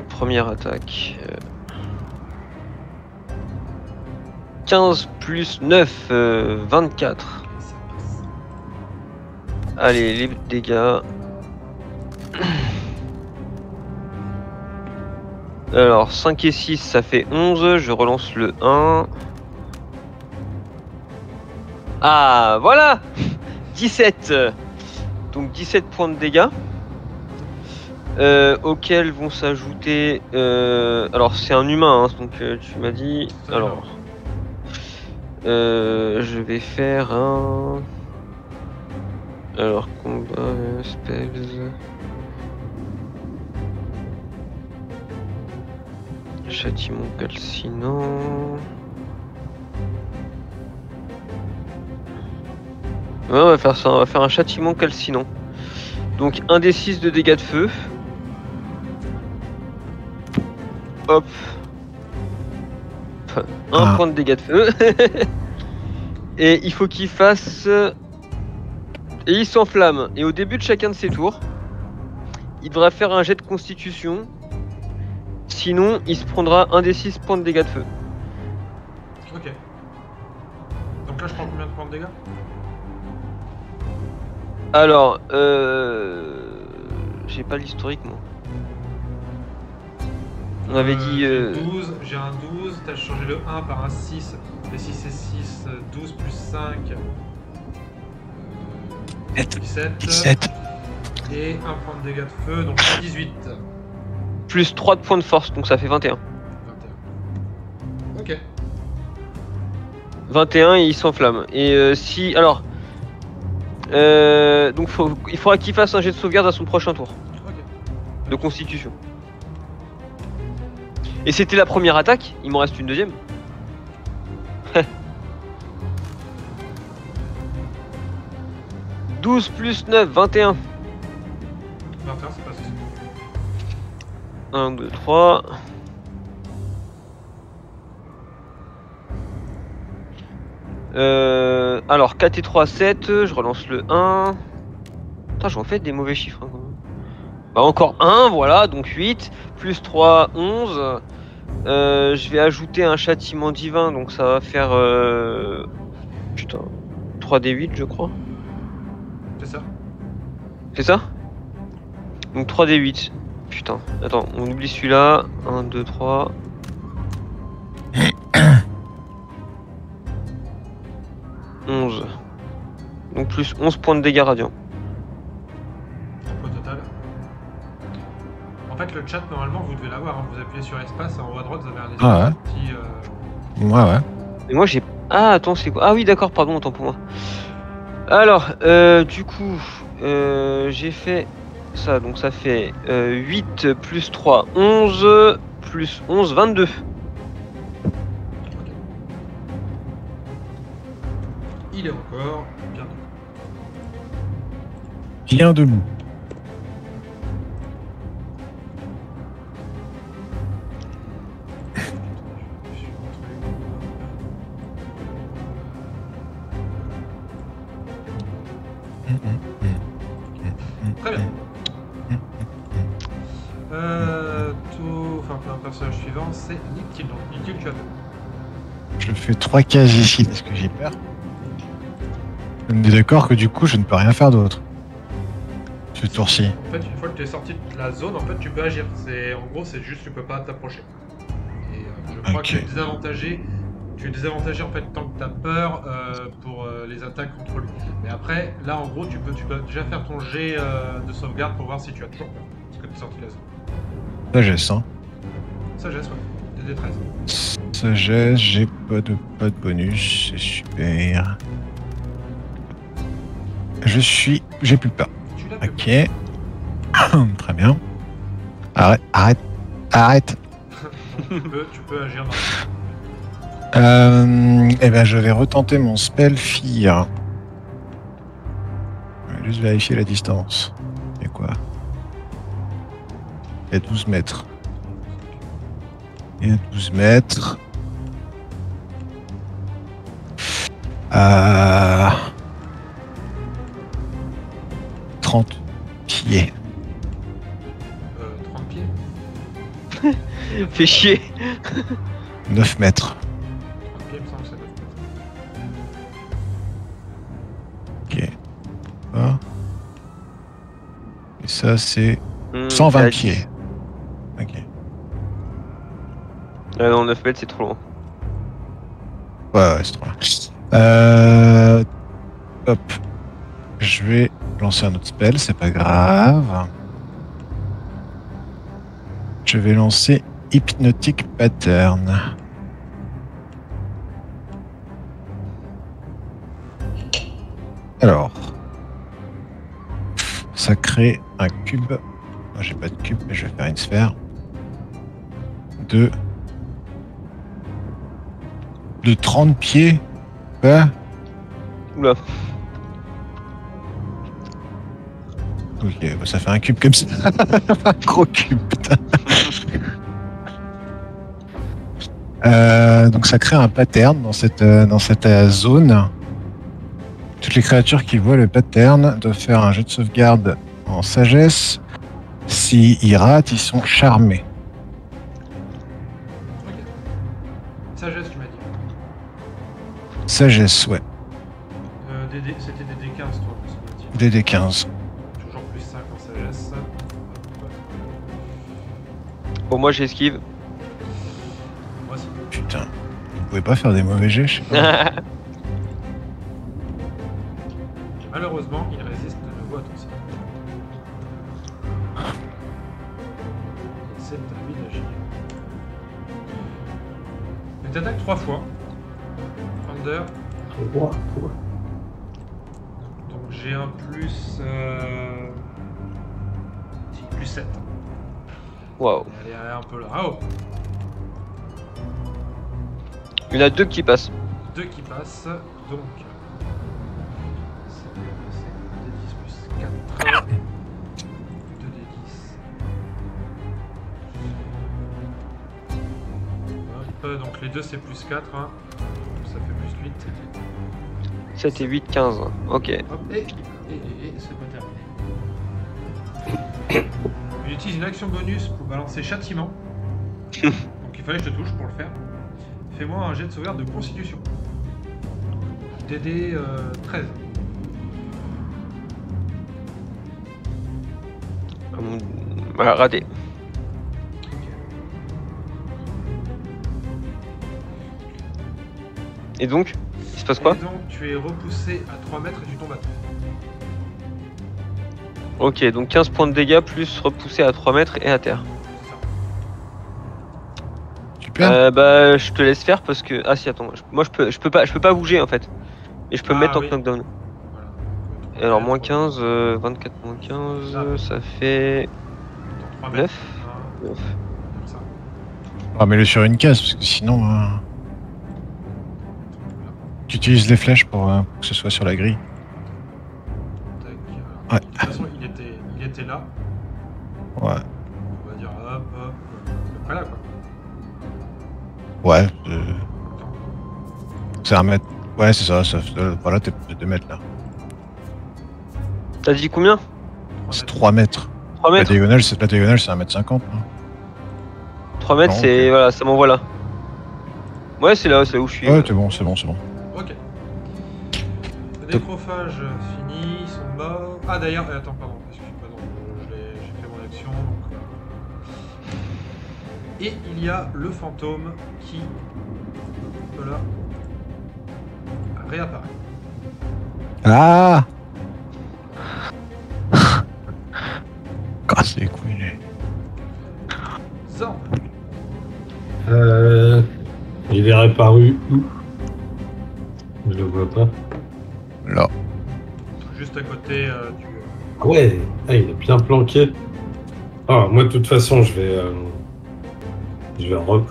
Première attaque. 15 plus 9, 24. Ça passe. Allez, les dégâts. Alors, 5 et 6, ça fait 11. Je relance le 1. Ah, voilà 17. Donc 17 points de dégâts. Auxquels vont s'ajouter... alors, c'est un humain, hein, donc tu m'as dit... Ça Alors... je vais faire un... Alors, combat, spells... Châtiment calcinant... Ouais, on va faire ça, on va faire un châtiment calcinant. Donc 1 des 6 de dégâts de feu. Hop. Un point de dégâts de feu. Et il faut qu'il fasse... Et il s'enflamme. Et au début de chacun de ses tours, il devra faire un jet de constitution. Sinon, il se prendra 1 des 6 points de dégâts de feu. Ok. Donc là, je prends combien de points de dégâts? Alors, j'ai pas l'historique, moi. On avait dit... J'ai 12, j'ai un 12, t'as changé le 1 par un 6, et 6 et 6, 12 plus 5, 17, 17. et un point de dégâts de feu, donc 18. Plus 3 de points de force, donc ça fait 21. 21. 21 et il s'enflamme. Et si... Alors... donc il faudra qu'il fasse un jet de sauvegarde à son prochain tour. Ok. De constitution. Et c'était la première attaque, il m'en reste une deuxième. 12 plus 9, 21. 21, c'est pas ça. 1, 2, 3. Alors 4 et 3, 7. Je relance le 1. Putain, j'en fais des mauvais chiffres. Hein, quand même. Bah, encore 1, voilà, donc 8. Plus 3, 11. Je vais ajouter un châtiment divin, donc ça va faire. Putain. 3d8, je crois. C'est ça. C'est ça? Donc 3d8. Putain, attends, on oublie celui-là. 1, 2, 3. Donc plus 11 points de dégâts radiants. Au total. En fait, le chat, normalement, vous devez l'avoir. Hein. Vous appuyez sur espace, en haut à droite, vous avez un Ah petit. Ouais, ouais. Et moi j'ai... Ah attends, c'est quoi? Ah oui d'accord, pardon, autant pour moi. Alors, du coup, j'ai fait ça, donc ça fait 8 plus 3, 11, plus 11, 22. Il est encore bien. Bien debout. Très bien. Enfin, un personnage suivant, c'est Nick. Donc, Nick, tu as deux. Je fais 3 cases ici parce que j'ai peur. On est d'accord que du coup, je ne peux rien faire d'autre. Ce tour-ci. En fait, une fois que tu es sorti de la zone, en fait, tu peux agir. En gros, c'est juste tu peux pas t'approcher. Et je crois que tu es désavantagé. Tu es désavantagé en fait tant que tu as peur pour les attaques contre lui. Mais après, là en gros, tu peux déjà faire ton jet de sauvegarde pour voir si tu as toujours peur. Parce que tu es sorti de la zone. Sagesse, hein. Sagesse, ouais. DD13. Sagesse, j'ai pas de bonus, c'est super. J'ai plus peur. Tu l'as plus. Ok. Très bien. Arrête. tu peux agir dans Eh ben, je vais retenter mon spell Fear. Je vais juste vérifier la distance. C'est quoi? Il y a 12 mètres. Il y a 12 mètres. 30 pieds. 30 pieds. Fais chier. 9 mètres. 30 pieds, il me semble que c'est 9 mètres. Ok. Ah. Et ça, c'est 120 pieds. Ok. Ah non, 9 mètres c'est trop loin. Ouais, c'est trop bien. Hop. Je vais lancer un autre spell, c'est pas grave. Je vais lancer Hypnotic Pattern. Alors. Ça crée un cube. Non, j'ai pas de cube, mais je vais faire une sphère. De 30 pieds. Quoi? Oula. Ok, bah ça fait un cube comme ça. Un gros cube, putain. Donc ça crée un pattern dans cette zone. Toutes les créatures qui voient le pattern doivent faire un jet de sauvegarde en sagesse. S'ils ratent, ils sont charmés. Ok. Sagesse, tu m'as dit. Sagesse, ouais. C'était des D15, toi, semble-t-il. DD15. Toujours plus 5 en sagesse. Bon, moi j'esquive. Moi aussi. Putain, vous pouvez pas faire des mauvais jets, je sais pas. Malheureusement, il résiste de nouveau à ton sort. C'est ta vie d'agir. Mais t'attaques 3 fois. En Under. Ouah. Donc j'ai un plus... plus 7. Waouh. Elle est un peu là. Ah, oh. Il y en a 2 qui passent. 2 qui passent. Donc... c'est 2d10 plus 4. 2d10. Donc les 2 c'est plus 4. Hein. Donc ça fait plus 8. 7 et 8, 15. Ok. Hop, et c'est pas terminé. Il utilise une action bonus pour balancer châtiment. Donc il fallait que je te touche pour le faire. Fais-moi un jet de sauvegarde de constitution. DD 13. Raté. Et donc, il se passe quoi? Et donc tu es repoussé à 3 mètres et tu tombes à terre. Ok, donc 15 points de dégâts plus repoussé à 3 mètres et à terre. C'est ça. Super. Bah, je te laisse faire parce que. Ah si, attends, moi je peux pas bouger en fait. Et je peux me mettre en oui. knockdown. Voilà. Et alors, moins 15, 24 moins 15, ça fait. Dans 3 mètres. 9. 9. Comme ça. Ah, mets-le sur une case, parce que sinon, tu utilises les flèches pour que ce soit sur la grille. Tac. Ouais. De toute façon, il était là. Ouais. On va dire hop, hop. Après là, quoi. Ouais. Attends. C'est 1 mètre. Ouais, c'est ça. Voilà, t'es 2 mètres là. T'as dit combien? C'est 3 mètres. 3 La mètres. diagonale, c'est 1m50. Hein. 3 mètres, Non, c'est. ok. Voilà, ça m'envoie là. Ouais, c'est là où je suis. Ouais, c'est bon. Ok. Le nécrophage fini, ils sont morts. Ah d'ailleurs, attends, pardon, excuse-moi, j'ai fait mon action. Donc, et il y a le fantôme qui, voilà, réapparaît. Ah Casse les couilles, les. Zorn, Il est réapparu où? Je le vois pas. Là. juste à côté du... Ah ouais, il est bien planqué. Ah, moi de toute façon je vais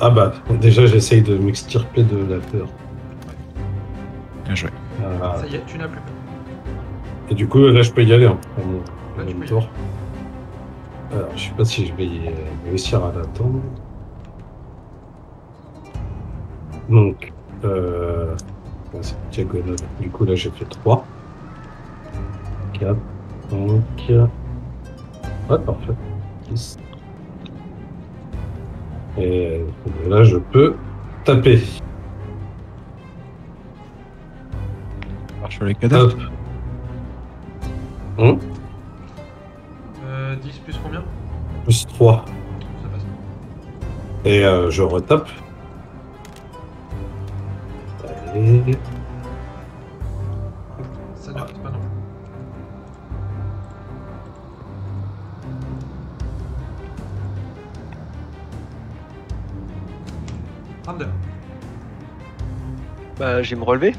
Ah bah déjà j'essaye de m'extirper de la peur. Bien joué. Ça y est, tu n'as plus peur. Et du coup là je peux y aller hein, pour mon Là, tu peux y tour. Alors je sais pas si je vais réussir à l'attendre. Donc c'est une diagonale. Du coup là j'ai fait 3. 4. Donc ouais parfait. 10. Et là je peux taper. Marche sur les cadavres. Hop. 10 plus combien? Plus 3. Ça passe. Et je retape. Et... Ça ne passe pas non plus. Under. Bah, je vais me relever.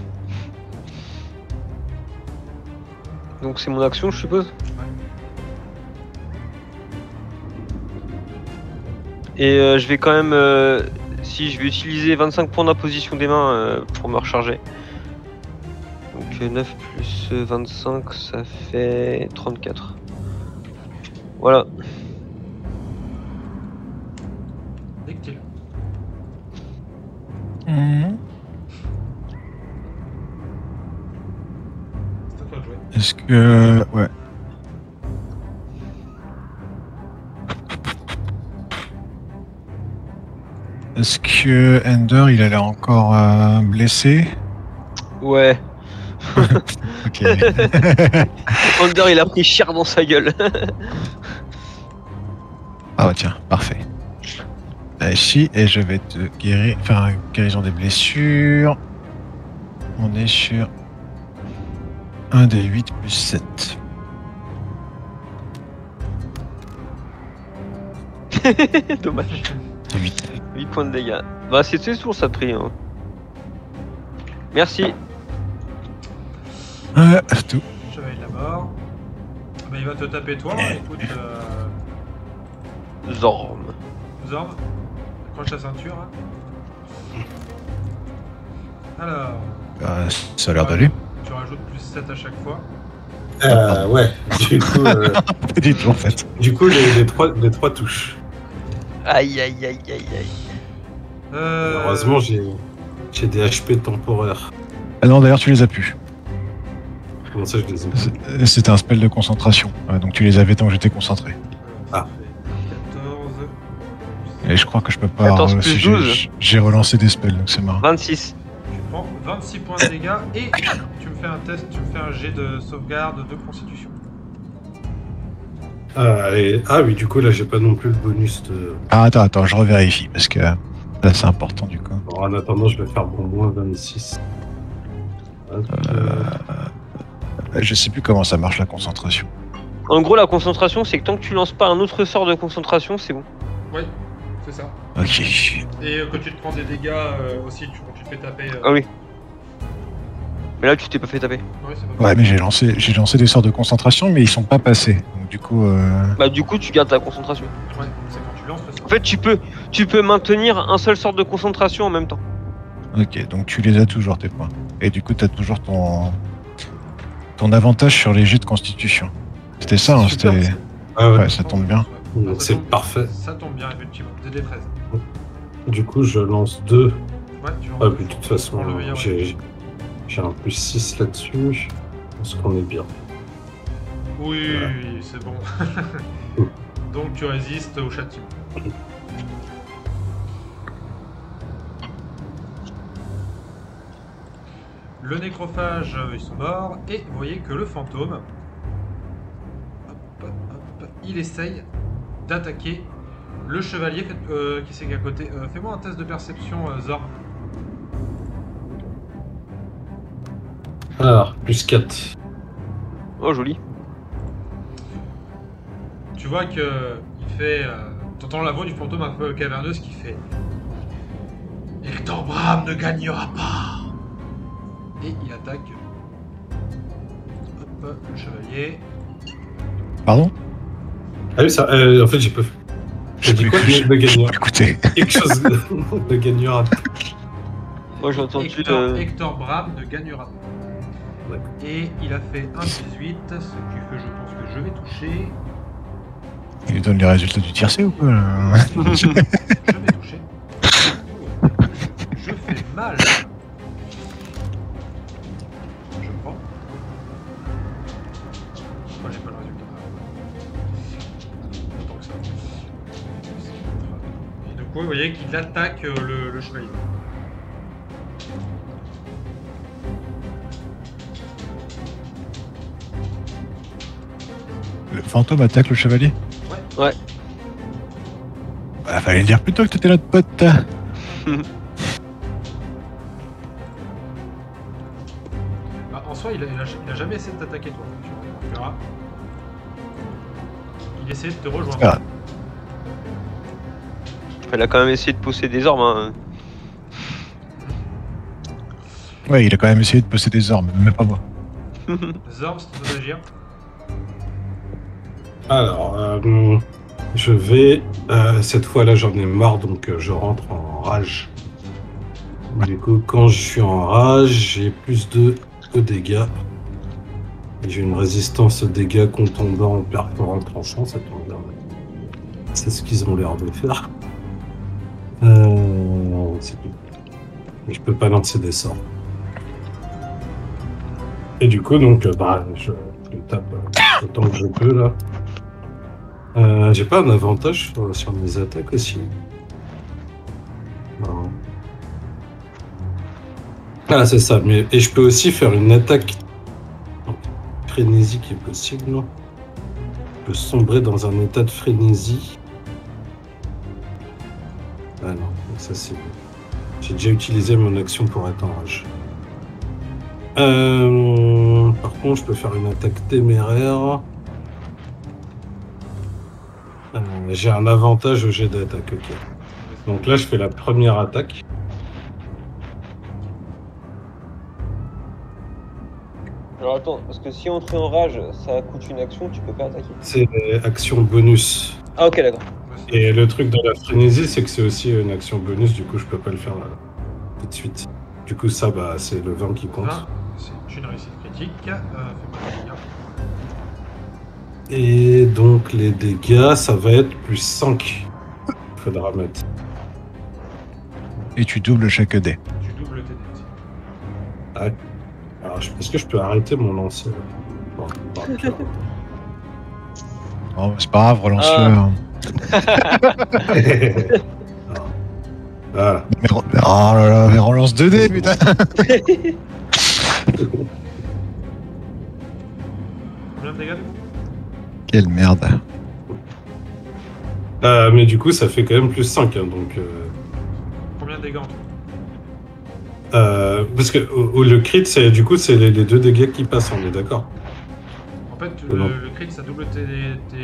Donc c'est mon action, je suppose. Et je vais quand même, si je vais utiliser 25 points d'imposition des mains pour me recharger. Donc 9 plus 25, ça fait 34. Voilà. Dictile. C'est à toi de jouer. Est-ce que. Ouais. Est-ce que Ender il a l'air encore blessé? Ouais. Ok. Under il a pris cher dans sa gueule. Ah bah tiens, parfait. Ici, et je vais te guérir. Enfin, guérison des blessures. On est sur 1 des 8 plus 7. Dommage. 8. 8 points de dégâts. Bah c'est tour ça a pris. Hein. Merci. Tout. Chevalier de la mort. Bah, il va te taper toi, écoute. Zorm. Zorm, accroche ta ceinture. Hein. Alors, Ça a l'air d'aller. tu rajoutes plus 7 à chaque fois. Ouais, du coup, Pas du tout en fait. du coup les trois touches. Aïe aïe aïe aïe aïe. Heureusement, j'ai des HP temporaires. Ah non, d'ailleurs, tu les as plus. Comment ça, je les ai plus? C'était un spell de concentration. Donc tu les avais tant que j'étais concentré. Ça Ah. fait 14. Et je crois que je peux pas. 14 plus j'ai- 12. J'ai relancé des spells, donc c'est marrant. 26. Tu prends 26 points de dégâts et tu me fais un test, tu me fais un jet de sauvegarde de constitution. Ah oui, du coup, là, j'ai pas non plus le bonus de... Ah, attends, je revérifie parce que là c'est important du coup. Bon, en attendant, je vais faire bon moins 26. Hop, Je sais plus comment ça marche la concentration. En gros, la concentration, c'est que tant que tu lances pas un autre sort de concentration, c'est bon. Oui, c'est ça. Ok. Et quand tu te prends des dégâts aussi, quand tu te fais taper. Ah oui. Mais là, tu t'es pas fait taper. Ouais, c'est pas Ouais, mais j'ai lancé des sorts de concentration, mais ils sont pas passés. Donc du coup, Bah, du coup, tu gardes ta concentration. Ouais, c'est quand tu lances le sort. En fait, tu peux maintenir un seul sort de concentration en même temps. ok, donc tu les as toujours tes points. Et du coup, t'as toujours ton avantage sur les jets de constitution. C'était ça, hein, Super. c'était. Ah ouais, Ouais, ça tombe bien. Ouais. Ça c'est tombe- parfait. Ça tombe bien, effectivement. C'est des 13. Du coup, je lance 2. Ouais, tu Ah, puis de toute façon, prends le meilleur. j'ai un plus 6 là-dessus. Je pense qu'on est bien. Oui, Voilà. c'est bon. Donc tu résistes au châtiment. Le nécrophage, ils sont morts. Et vous voyez que le fantôme, il essaye d'attaquer le chevalier qui c'est qu'à côté. Fais-moi un test de perception, Zorm. Alors, plus 4. Oh, joli. Tu vois que il fait. T'entends la voix du fantôme un peu caverneuse qui fait. Hector Bram ne gagnera pas. Et il attaque. Hop, le chevalier. Pardon? Ah oui, ça, en fait, j'ai pas fait. J'ai dit quoi de gagnant? Écoutez. Quelque chose de gagnant. Moi, j'ai entendu. Hector Bram ne gagnera pas. Ouais. Et il a fait un 18, ce qui fait, je pense que je vais toucher. Il lui donne les résultats du tiercé ou quoi là? Je vais toucher. Je fais mal. Je prends. Moi j'ai pas le résultat. Autant que ça. Et du coup, vous voyez qu'il attaque le chevalier. Le fantôme attaque le chevalier? Ouais. Bah, fallait le dire plus tôt que t'étais notre pote. Bah, en soi, il a jamais essayé de t'attaquer toi. Tu verras. Il essaie de te rejoindre. Ah. Elle a quand même essayé de pousser des armes. Hein. Ouais, il a quand même essayé de posséder des armes, mais pas moi. Zorm, c'est ton tour d'agir. Alors, je vais... cette fois-là, j'en ai marre, donc je rentre en rage. Du coup, quand je suis en rage, j'ai plus 2 de dégâts. Et j'ai une résistance aux dégâts contondants, perforant, tranchant, ça tombe bien. C'est ce qu'ils ont l'air de faire. C'est tout. Mais je peux pas lancer des sorts. Et du coup, donc, je tape autant que je peux, là. J'ai pas un avantage sur mes attaques aussi. Non. Ah, c'est ça. Mais, et je peux aussi faire une attaque frénésie qui est possible. Non, je peux sombrer dans un état de frénésie. Ah non, donc ça c'est bon. J'ai déjà utilisé mon action pour être en rage. Par contre, je peux faire une attaque téméraire. J'ai un avantage au jet d'attaque, ok. Donc là, je fais la première attaque. Alors attends, parce que si entrer en rage, ça coûte une action, tu peux pas attaquer. C'est action bonus. Ah ok, d'accord. Et le truc dans la frénésie, c'est que c'est aussi une action bonus, du coup je peux pas le faire tout de suite. Du coup ça, bah, c'est le 20 qui compte. 20, c'est une réussite critique. Fais-moi des dégâts. Et donc les dégâts, ça va être plus 5. Faudra mettre. Et tu doubles chaque dé. Tu doubles tes dés aussi. Ouais. Alors est-ce que je peux arrêter mon lancer? Bon, ok. Oh, c'est pas grave, relance-le. hein. Voilà. Oh là là, mais relance 2 dés, putain. Combien de dégâts? Quelle merde. Mais du coup, ça fait quand même plus 5, hein, donc... Combien de dégâts en tout? Parce que le crit, c'est du coup, c'est les 2 dégâts qui passent, on est d'accord? En fait, Non. le crit, ça double tes dés de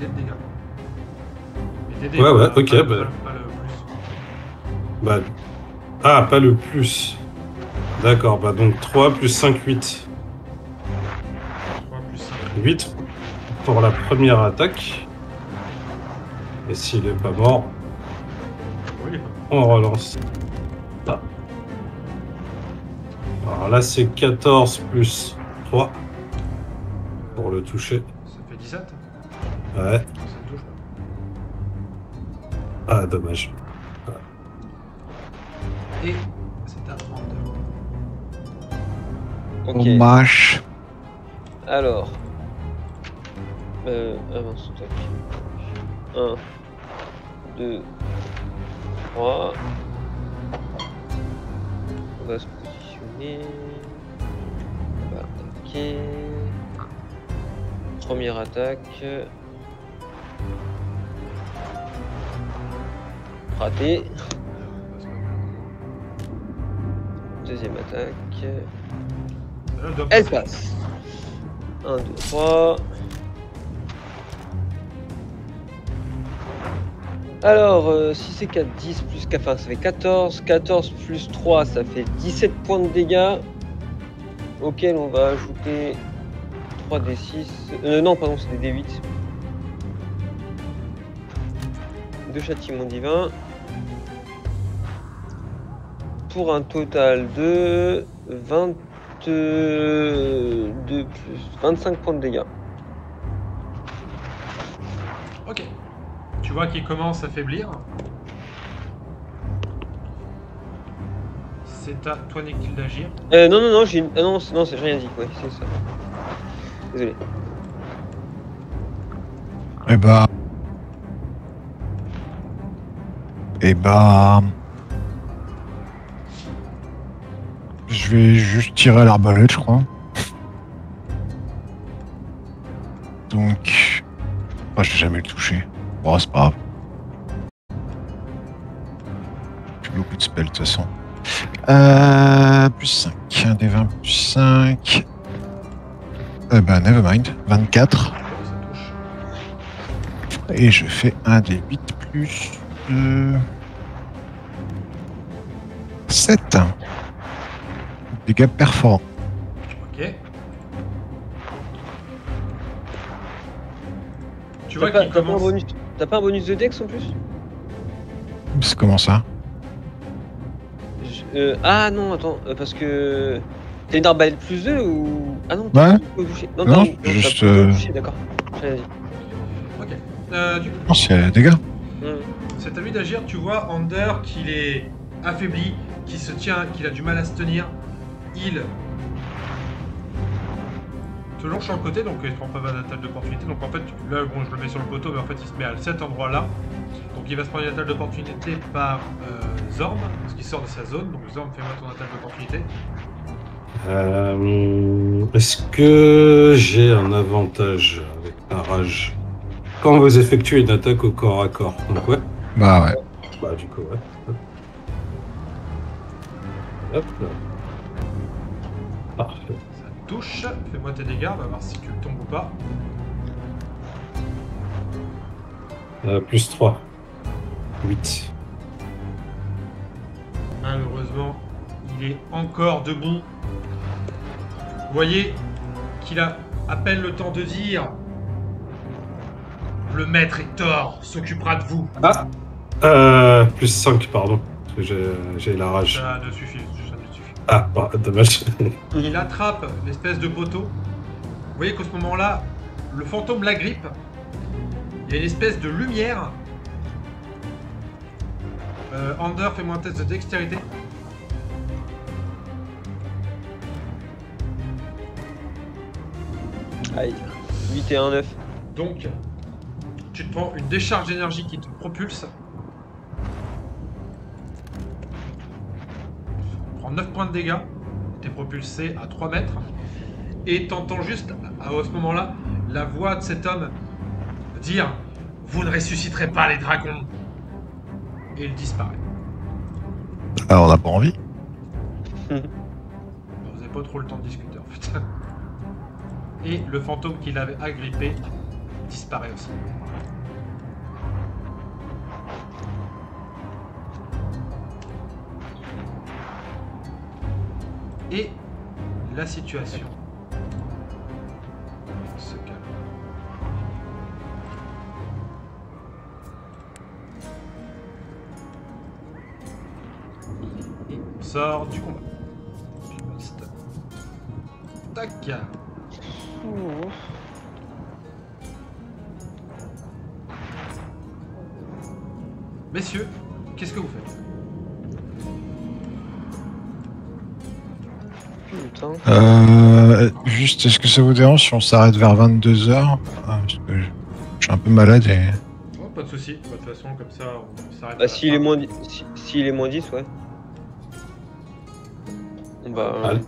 dégâts. Et tes dés, Ouais, ouais, pas- ok, pas- bah. pas le plus. Bah... Ah, pas le plus. D'accord, bah donc 3 plus 5, 8. 3 plus 5. 8 pour la première attaque. Et s'il est pas mort, Oui, on relance. Ah. Alors là, c'est 14 plus 3 pour le toucher. ça fait 17. Ouais. Ça ne touche pas. Ah, dommage. Et c'est à Ander. Ok. Dommage. Alors. Ah mince, tac. 1, 2, 3. On va se positionner. On va attaquer. Première attaque. Raté. Deuxième attaque. Elle passe. 1, 2, 3. Alors, si c'est 4, 10 plus 4, enfin, ça fait 14. 14 plus 3, ça fait 17 points de dégâts. Auquel on va ajouter 3 D6. Non, pardon, c'est des D8. 2 châtiments divins. Pour un total de 22 plus 25 points de dégâts. Ok. Tu vois qu'il commence à faiblir. C'est à toi, Nick, d'agir. Non, j'ai une... Ah non, non, j'ai rien dit, ouais, c'est ça. Désolé. Eh bah. Je vais juste tirer à l'arbalète, je crois. Donc. Oh, je vais jamais le toucher. Bon, c'est pas grave. J'ai beaucoup de spells de toute façon. Plus 5. Un des 20 plus 5. Bah, nevermind. 24. Ça touche. Et je fais un des 8 plus 7. Dégâts perforants. Ok. Tu vois qu'il commence. T'as pas un bonus de dex en plus? C'est comment ça? Ah non, attends, parce que... T'as une arbalète plus 2 ou... Ah non, Ouais. tu peux toucher. Non, Non, pardon, juste, t'as plus de toucher, d'accord. J'avais dit. Ok. Du coup, Non, c'est dégâts. c'est à lui d'agir. Tu vois Ander qu'il est affaibli, qu'il se tient, qu'il a du mal à se tenir. Il te longe sur le côté, donc il ne prend pas d'attaque d'opportunité. Donc en fait, là, bon, je le mets sur le poteau, mais en fait, il se met à cet endroit-là. Donc il va se prendre une attaque d'opportunité par Zorm, parce qu'il sort de sa zone. Donc Zorm, fais-moi ton attaque d'opportunité. Est-ce que j'ai un avantage avec la rage quand vous effectuez une attaque au corps à corps? Donc ouais. Bah ouais. Bah du coup ouais. Hop là. Parfait. Ça touche. Fais-moi tes dégâts, on va voir si tu tombes ou pas. Plus 3. 8. Malheureusement, il est encore debout. Vous voyez qu'il a à peine le temps de dire « Le maître Hector s'occupera de vous Plus 5, pardon. Parce que j'ai la ». rage. Ça ne suffit. Ah, bah, dommage. Il attrape l'espèce de poteau. Vous voyez qu'à ce moment-là, le fantôme l'agrippe. Il y a une espèce de lumière. Ander, fais-moi un test de dextérité. Aïe. 8 et 1, 9. Donc, tu te prends une décharge d'énergie qui te propulse. Tu prends 9 points de dégâts. Tu es propulsé à 3 mètres. Et t'entends juste, à ce moment-là, la voix de cet homme dire « Vous ne ressusciterez pas les dragons !» Et il disparaît. Alors, on n'a pas envie. Vous n'avez pas trop le temps de discuter en fait. Et le fantôme qui l'avait agrippé disparaît aussi. Et la situation se calme. Et on sort du combat. Tac. Messieurs, qu'est-ce que vous faites? Putain. Juste, est-ce que ça vous dérange si on s'arrête vers 22h? Parce que je suis un peu malade et... Oh, pas de soucis, de toute façon, comme ça, on s'arrête. Bah, s'il est moins 10, s'il est moins 10, ouais. Bah. Allez.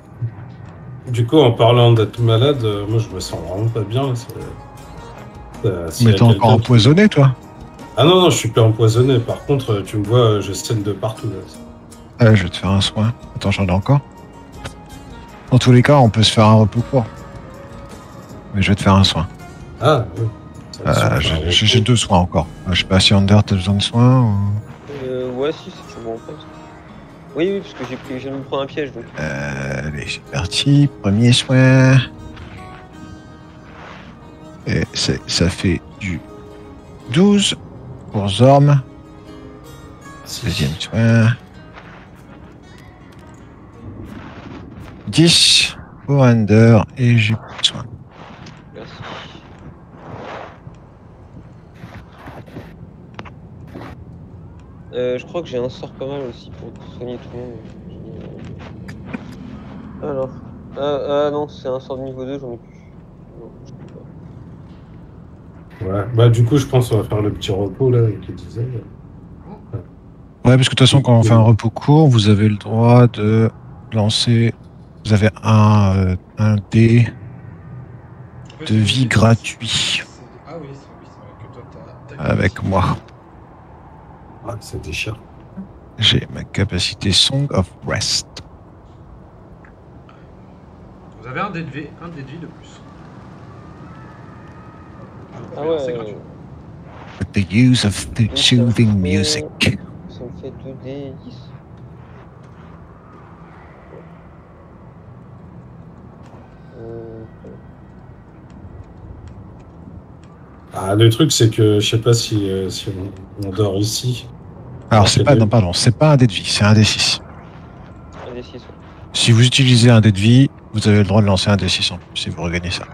Du coup, en parlant d'être malade, moi je me sens vraiment pas bien. Mais t'es encore empoisonné, toi? Ah non, je suis pas empoisonné. Par contre, tu me vois, je saigne de partout. Là. Je vais te faire un soin. Attends, j'en ai encore. Dans tous les cas, on peut se faire un repos court. Mais je vais te faire un soin. Ah, oui. J'ai 2 soins encore. Je sais pas si Ander, t'as besoin de soins ou... Ouais, si, c'est bon en fait. Oui, parce que je viens de me prendre un piège donc. Allez, c'est parti. Premier soin. Et ça fait du 12 pour Zorm. Deuxième soin. 10 pour Ander et j'ai plus de soin. Merci. Je crois que j'ai un sort pas mal aussi pour soigner tout le monde. Alors. Non, c'est un sort de niveau 2, j'en ai plus. Non, je peux pas. Ouais, bah du coup, je pense qu'on va faire le petit repos là qu'il disait. Ouais, parce que de toute façon, quand on fait un repos court, vous avez le droit de lancer. Vous avez un dé En fait, de vie gratuit Ah oui, c'est vrai que toi, t'as avec moi. Ah, ça déchire. J'ai ma capacité Song of Rest. Vous avez un dé de vie de plus. Ah ouais. C'est gratuit. With the use of soothing music. Ça me fait 2D 10. Ah, le truc, c'est que je sais pas si on dort ici. Alors, c'est pas, non, pardon, c'est pas un dé de vie, c'est un D6. Un D6, ouais. Si vous utilisez un dé de vie, vous avez le droit de lancer un D6 en plus si vous regagnez ça.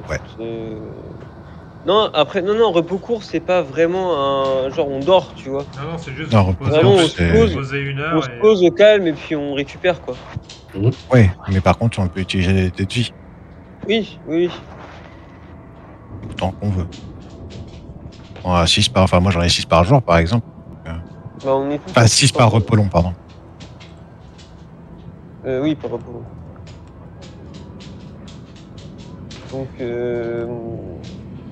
Ouais. Non, après, non, repos court, c'est pas vraiment un. Genre, on dort, tu vois. Non, c'est juste Non, vous vraiment, posez, on se pose. poser une On heure se et... pose au calme et puis on récupère, quoi. Ouais, mais par contre, on peut utiliser des dés de vie Oui, oui. autant qu'on veut. On a 6 par, enfin, moi j'en ai 6 par jour par exemple. Bah, on est tous. Enfin, 6 par repos long, pardon. Oui, par repos. Donc,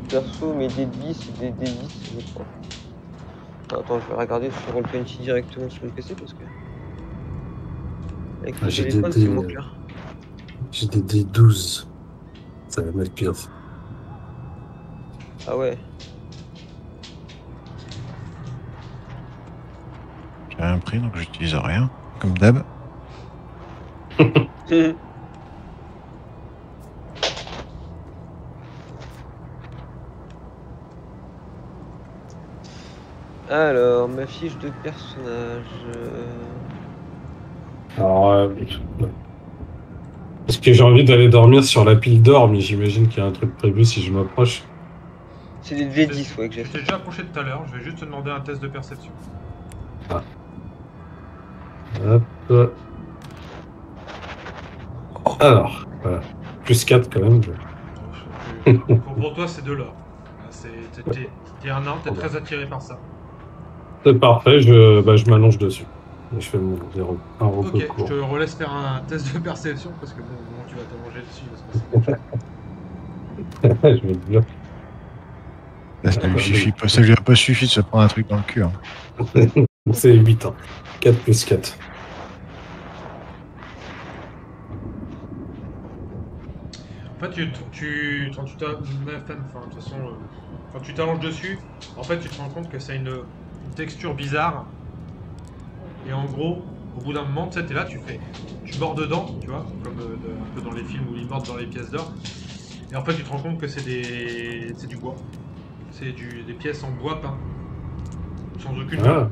perso, mes dés de vie, c'est des D10, je crois. Attends, je vais regarder sur Roll20 directement sur le PC parce que. Avec le téléphone, c'est moins clair. J'ai des D12. Ça va mettre pire. Ah ouais. J'ai rien pris donc j'utilise rien. comme d'hab. Alors, ma fiche de personnage. Alors, parce que j'ai envie d'aller dormir sur la pile d'or, mais j'imagine qu'il y a un truc prévu si je m'approche. C'est des V10 ouais, que j'ai Je fait. t'ai déjà approché tout à l'heure, je vais juste te demander un test de perception. Hop. Alors, voilà. Plus 4 quand même. Pour toi, c'est de l'or. T'es un nain, t'es très attiré par ça. C'est parfait, je m'allonge dessus. Et je fais un repos Ok, court. je te relaisse faire un test de perception parce que bon, au moment où tu vas t'allonger dessus, il va se passer quelque chose. Je vais te dire. Ça lui a pas suffi de se prendre un truc dans le cul. Hein. C'est 8 ans. 4 plus 4. En fait, quand tu quand tu t'allonges dessus, en fait, tu te rends compte que c'est une texture bizarre. Et en gros, au bout d'un moment, tu sais, t'es là, tu mords dedans, tu vois, comme un peu dans les films où ils mordent dans les pièces d'or. Et en fait, tu te rends compte que c'est du bois. C'est des pièces en bois peint. Sans aucune valeur.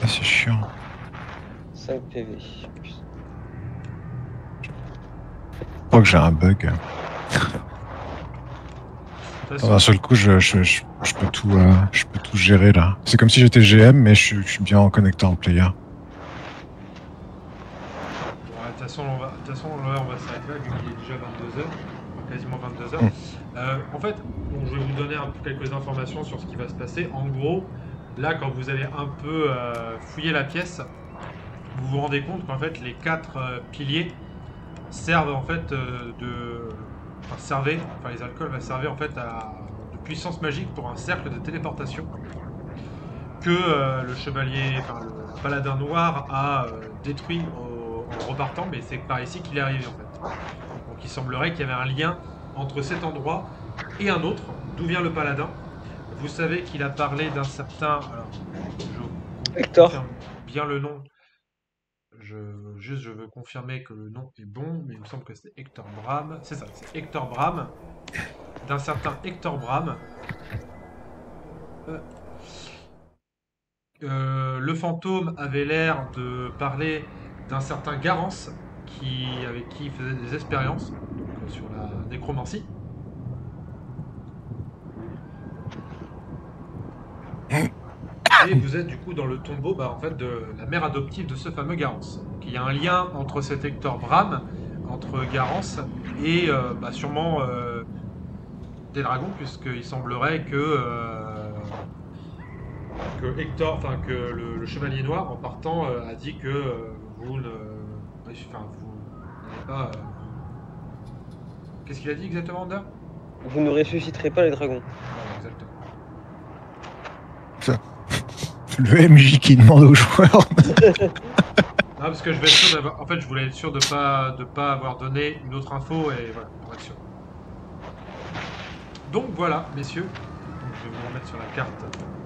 Ah, c'est chiant. 5 PV. Je crois que j'ai un bug. D'un seul coup, je peux tout gérer là. C'est comme si j'étais GM, mais je suis bien en connecté en player. De toute façon, là, on va s'arrêter là, vu qu'il est déjà 22h, quasiment 22h. En fait, bon, je vais vous donner quelques informations sur ce qui va se passer. En gros, là, quand vous allez un peu fouiller la pièce, vous vous rendez compte qu'en fait, les 4 piliers servent en fait les alcools servaient en fait de puissance magique pour un cercle de téléportation que le paladin noir a détruit en repartant, mais c'est par ici qu'il est arrivé en fait. Donc il semblerait qu'il y avait un lien entre cet endroit et un autre, d'où vient le paladin. Vous savez qu'il a parlé d'un certain... Alors, je Hector. confirme bien le nom. Je veux confirmer que le nom est bon, mais il me semble que c'est Hector Bram. C'est ça, c'est Hector Bram. D'un certain Hector Bram. Le fantôme avait l'air de parler d'un certain Garance avec qui il faisait des expériences donc, sur la nécromancie. Et vous êtes du coup dans le tombeau en fait, de la mère adoptive de ce fameux Garance. Donc, il y a un lien entre cet Hector Bram, entre Garance et sûrement des dragons, puisqu'il semblerait que Hector, que le chevalier noir en partant a dit que vous n'avez pas. Qu'est-ce qu'il a dit exactement, Ander? Vous ne ressusciterez pas les dragons. Ouais, exactement. Le MJ qui demande aux joueurs. Non, parce que je vais être sûr d'avoir. En fait, je voulais être sûr de pas avoir donné une autre info et voilà, pour être sûr. Donc voilà, messieurs. Donc, je vais vous remettre sur la carte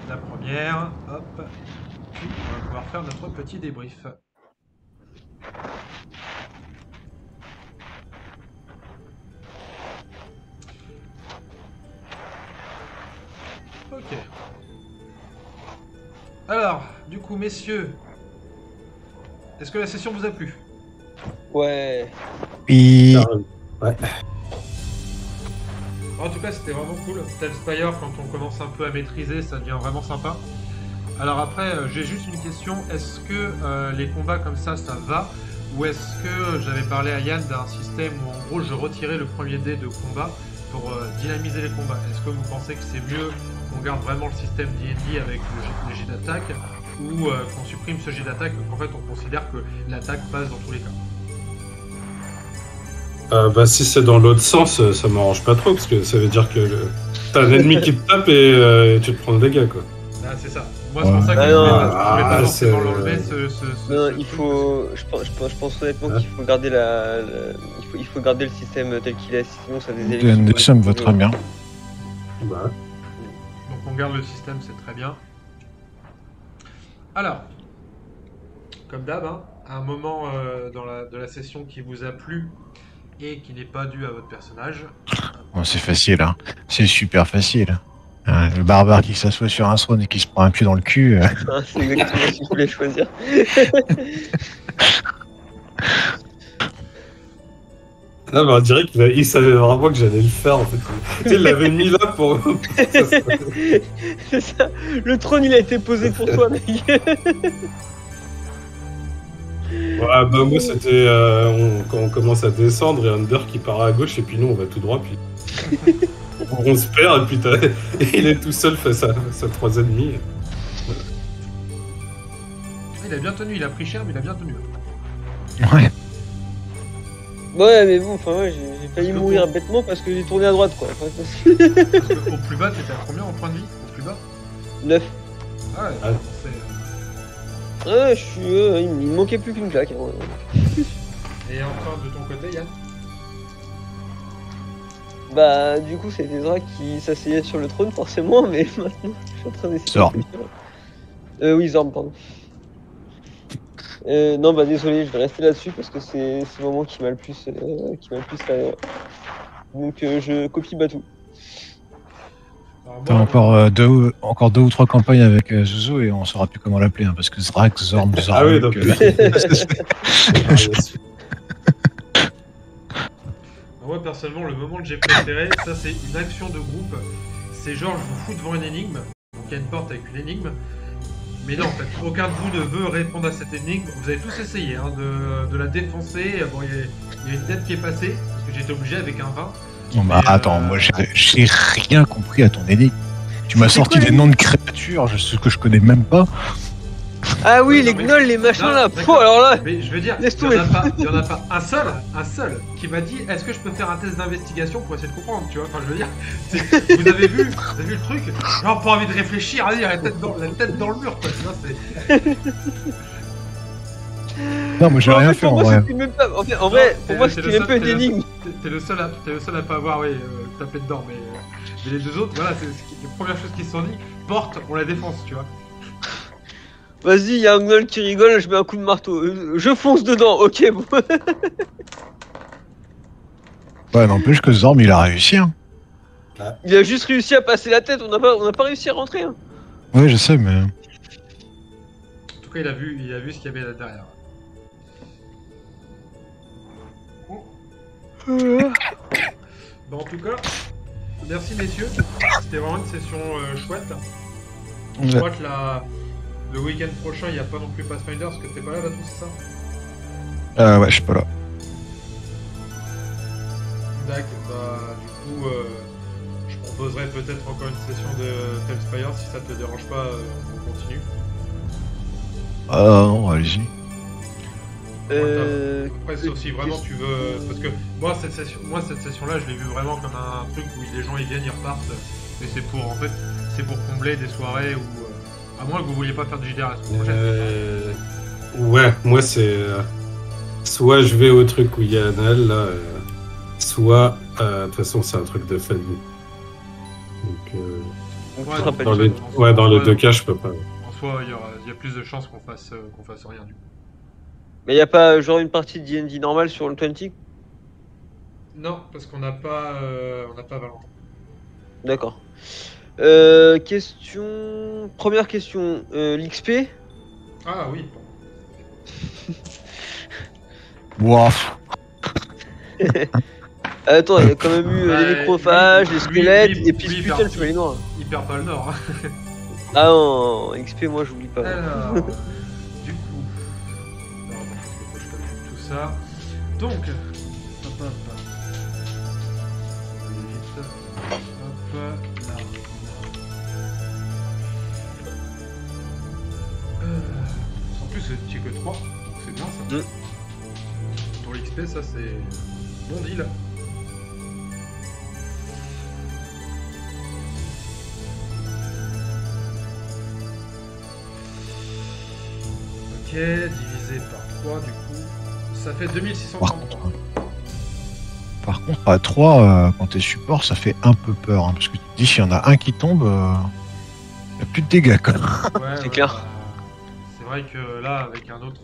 la première. Hop. Puis on va pouvoir faire notre petit débrief. Ok. Alors, du coup, messieurs, est-ce que la session vous a plu? Ouais. Et... Ouais. En tout cas, c'était vraiment cool. Stealthspire, quand on commence un peu à maîtriser, ça devient vraiment sympa. Alors après, j'ai juste une question. Est-ce que les combats comme ça va? Ou est-ce que j'avais parlé à Yann d'un système où en gros je retirais le premier dé de combat pour dynamiser les combats? Est-ce que vous pensez que c'est mieux qu'on garde vraiment le système D&D avec les jets d'attaque ou qu'on supprime ce jet d'attaque, qu'en fait on considère que l'attaque passe dans tous les cas? Si c'est dans l'autre sens, ça m'arrange pas trop, parce que ça veut dire que t'as un ennemi qui te tape et tu te prends des dégâts, quoi. Ah, c'est ça. Moi, c'est pour ça que je voulais pas forcément l'enlever. Non, il faut. Je pense honnêtement qu'il faut garder il faut garder le système tel qu'il est, sinon ça a des DND, ça me va très bien. Bah. Donc on garde le système, c'est très bien. Alors, comme d'hab, hein, à un moment de la session qui vous a plu et qui n'est pas dû à votre personnage. Bon, c'est facile, hein. C'est super facile. Le barbare qui s'assoit sur un trône et qui se prend un pied dans le cul. Ah, c'est exactement ce que je voulais choisir. Non, mais on dirait qu'il savait vraiment que j'allais le faire en fait. Tu sais, il l'avait mis là pour. C'est ça. Le trône, il a été posé pour toi, mec. Ouais, bah moi c'était quand on commence à descendre et Under qui part à gauche et puis nous on va tout droit puis on se perd et puis il est tout seul face à 3 ennemis. Il a bien tenu, il a pris cher mais il a bien tenu. Ouais. Ouais, mais bon, enfin, ouais, j'ai failli que mourir pour- bêtement parce que j'ai tourné à droite, quoi. Enfin, Parce que au plus bas, t'étais à combien en point de vie? Au plus bas? 9. Ah ouais, Ah. c'est... Ouais, je suis. Il me manquait plus qu'une claque. Hein. Et encore de ton côté, Yann? Bah, du coup, c'est Ezra qui s'asseyait sur le trône, forcément, mais maintenant, je suis en train d'essayer. Zorn. Oui, Zorn, pardon. Non, bah, désolé, je vais rester là-dessus parce que c'est le moment qui m'a le plus. Fait. Donc, je copie Batou. Alors, T'as moi, encore deux ou trois campagnes avec Zuzu et on saura plus comment l'appeler, hein, parce que Zrak, Zorn, Ah oui, donc. moi, personnellement, le moment que j'ai préféré, ça c'est une action de groupe. C'est genre, je vous fous devant une énigme. Donc il y a une porte avec une énigme. Mais non, en fait, aucun de vous ne veut répondre à cette énigme. Vous avez tous essayé hein, de la défoncer. Bon, il y a une tête qui est passée, parce que j'étais obligé avec un 20. Non, bah, Et, attends, moi j'ai rien compris à ton énigme. Tu m'as sorti quoi, des noms de créatures, ce que je connais même pas. Ah oui, les Non, mais- gnolls, les machins Non, là. d'accord. Pouh, alors là. Mais je veux dire, Laisse il y en tomber. a pas un seul qui m'a dit est-ce que je peux faire un test d'investigation pour essayer de comprendre, tu vois. Enfin, je veux dire, vous avez vu le truc. Non, pas envie de réfléchir, allez, la tête dans le mur, quoi. Tu vois, c'est... Non, moi j'ai En rien fait, fait pour en moi, vrai. c'était même pas. En vrai, pour moi, t'es c'était le même seul- pas une t'es le- énigme. T'es le seul à pas avoir, oui, tapé dedans, mais les deux autres, voilà, c'est les premières choses qui se sont dit. Porte, on la défonce, tu vois. Vas-y, il y a un gnoll qui rigole, je mets un coup de marteau. Je fonce dedans, ok, bon. Ouais, n'empêche que Zorm il a réussi. Hein. Il a juste réussi à passer la tête, on n'a pas réussi à rentrer. Hein. Ouais, je sais, mais. En tout cas, il a vu ce qu'il y avait là derrière. Bon, en tout cas, merci messieurs. C'était vraiment une session chouette. Je crois que le week-end prochain, il n'y a pas non plus Pathfinder, parce que t'es pas là, Batou, c'est ça? Ouais, je suis pas là. D'accord, bah du coup, je proposerai peut-être encore une session de Talespire, si ça te dérange pas, on continue. Ah non, allez-y. Après, c'est aussi vraiment tu veux. Parce que moi, cette session-là, je l'ai vu vraiment comme un truc où les gens ils viennent, ils repartent. Mais c'est pour, en fait, c'est pour combler des soirées où. À moins que vous vouliez pas faire de JDR la semaine prochaine. Ouais, moi c'est. Soit je vais au truc où il y a Anal, là, soit. De toute façon, c'est un truc de famille. Donc. Donc, Ouais, tu te rappelles. Dans les, ouais, dans les deux cas, je peux pas. En soi, il y a plus de chances qu'on fasse rien du coup. Mais y a pas genre une partie de D&D normale sur le 20? Non, parce qu'on n'a pas Valentin. D'accord. Question. Première question. L'XP? Ah oui. Ouah. Attends, il y a quand même eu Ouais, les nécrophages, lui- les squelettes, lui- et puis lui, putain, par- le chevalier noir. Il perd pas le nord. Ah non, XP, moi j'oublie pas. Alors, du coup. Alors, attends, parce que faut que je calcule tout ça. Donc. Hop, hop. On va aller vite. Hop, là. En plus, j'ai que 3, donc c'est bien ça. Mm. Pour l'XP, ça c'est bon deal. Ok, divisé par 3 du coup, ça fait 2633. Par contre, à 3, quand t'es support, ça fait un peu peur. Hein, parce que tu te dis, s'il y en a un qui tombe, il n'y a plus de dégâts. Quoi. Ouais, C'est clair. vrai que là, avec un autre,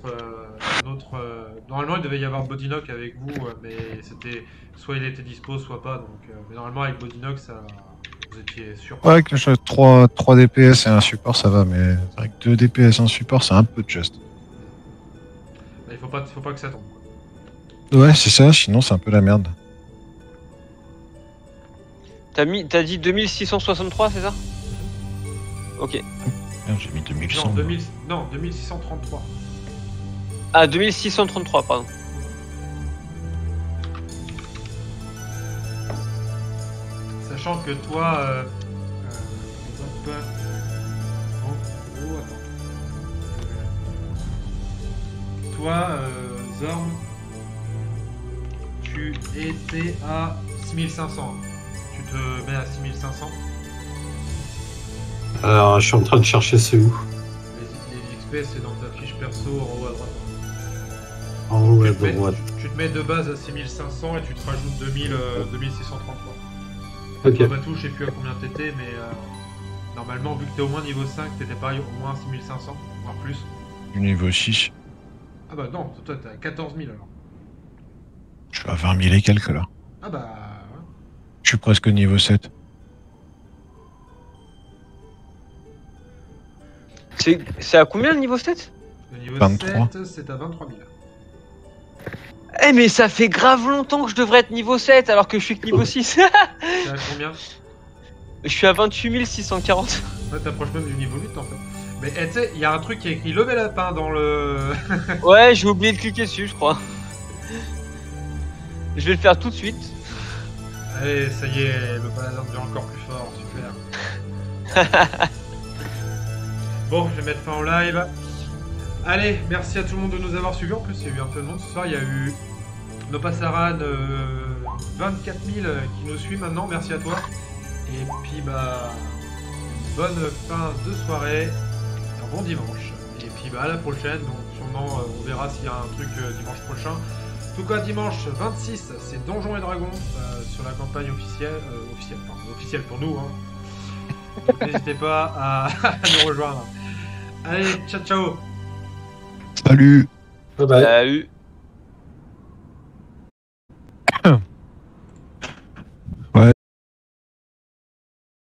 normalement, il devait y avoir Bodynock avec vous, mais c'était soit il était dispo, soit pas. Donc, mais normalement, avec Bodynock, ça, vous étiez sûr. Ouais, avec 3 DPS et un support, ça va, mais c'est vrai que 2 DPS en support, c'est un peu juste. Bah, il faut pas que ça tombe. Quoi. Ouais, c'est ça, sinon c'est un peu la merde. T'as dit 2663, c'est ça? Ok. Merde, j'ai mis 2100. Non, 2633. Ah, 2633, pardon. Sachant que toi, hop, attends. Toi, Zorn, tu étais à 6500. Tu te mets à 6500. Alors, je suis en train de chercher c'est où. Les XP, c'est dans ta fiche perso en haut à droite. En haut à Tu te mets- droite. Tu te mets de base à 6500 et tu te rajoutes 2633. Ok. Bah, tout, je sais plus à combien t'étais, mais normalement, vu que t'es au moins niveau 5, t'étais pareil au moins 6500, voire plus. Du niveau 6. Ah bah non, toi t'es à 14 000 alors. Je suis à 20 000 et quelques là. Ah bah ouais. Je suis presque niveau 7. C'est à combien le niveau 7? Le niveau 23. 7, c'est à 23 000. Eh mais ça fait grave longtemps que je devrais être niveau 7 alors que je suis que niveau 6. C'est à combien? Je suis à 28 640. Ouais, t'approches même du niveau 8 en fait. Mais tu sais, il y a un truc qui est écrit level up hein, dans le. Ouais, j'ai oublié de cliquer dessus, je crois. Je vais le faire tout de suite. Allez, ça y est, le paladin devient encore plus fort, super. Bon, je vais mettre fin au live. Allez, merci à tout le monde de nous avoir suivis. En plus, il y a eu un peu de monde ce soir. Il y a eu Nopasaran, 24 000 qui nous suivent maintenant. Merci à toi. Et puis, bah, bonne fin de soirée. Un bon dimanche. Et puis, bah, à la prochaine. Donc, sûrement, on verra s'il y a un truc dimanche prochain. En tout cas, dimanche 26, c'est Donjons et Dragons sur la campagne officielle. Officielle pour nous. Hein. N'hésitez pas à nous rejoindre. Allez, ciao, ciao. Salut! Bye bye. Salut.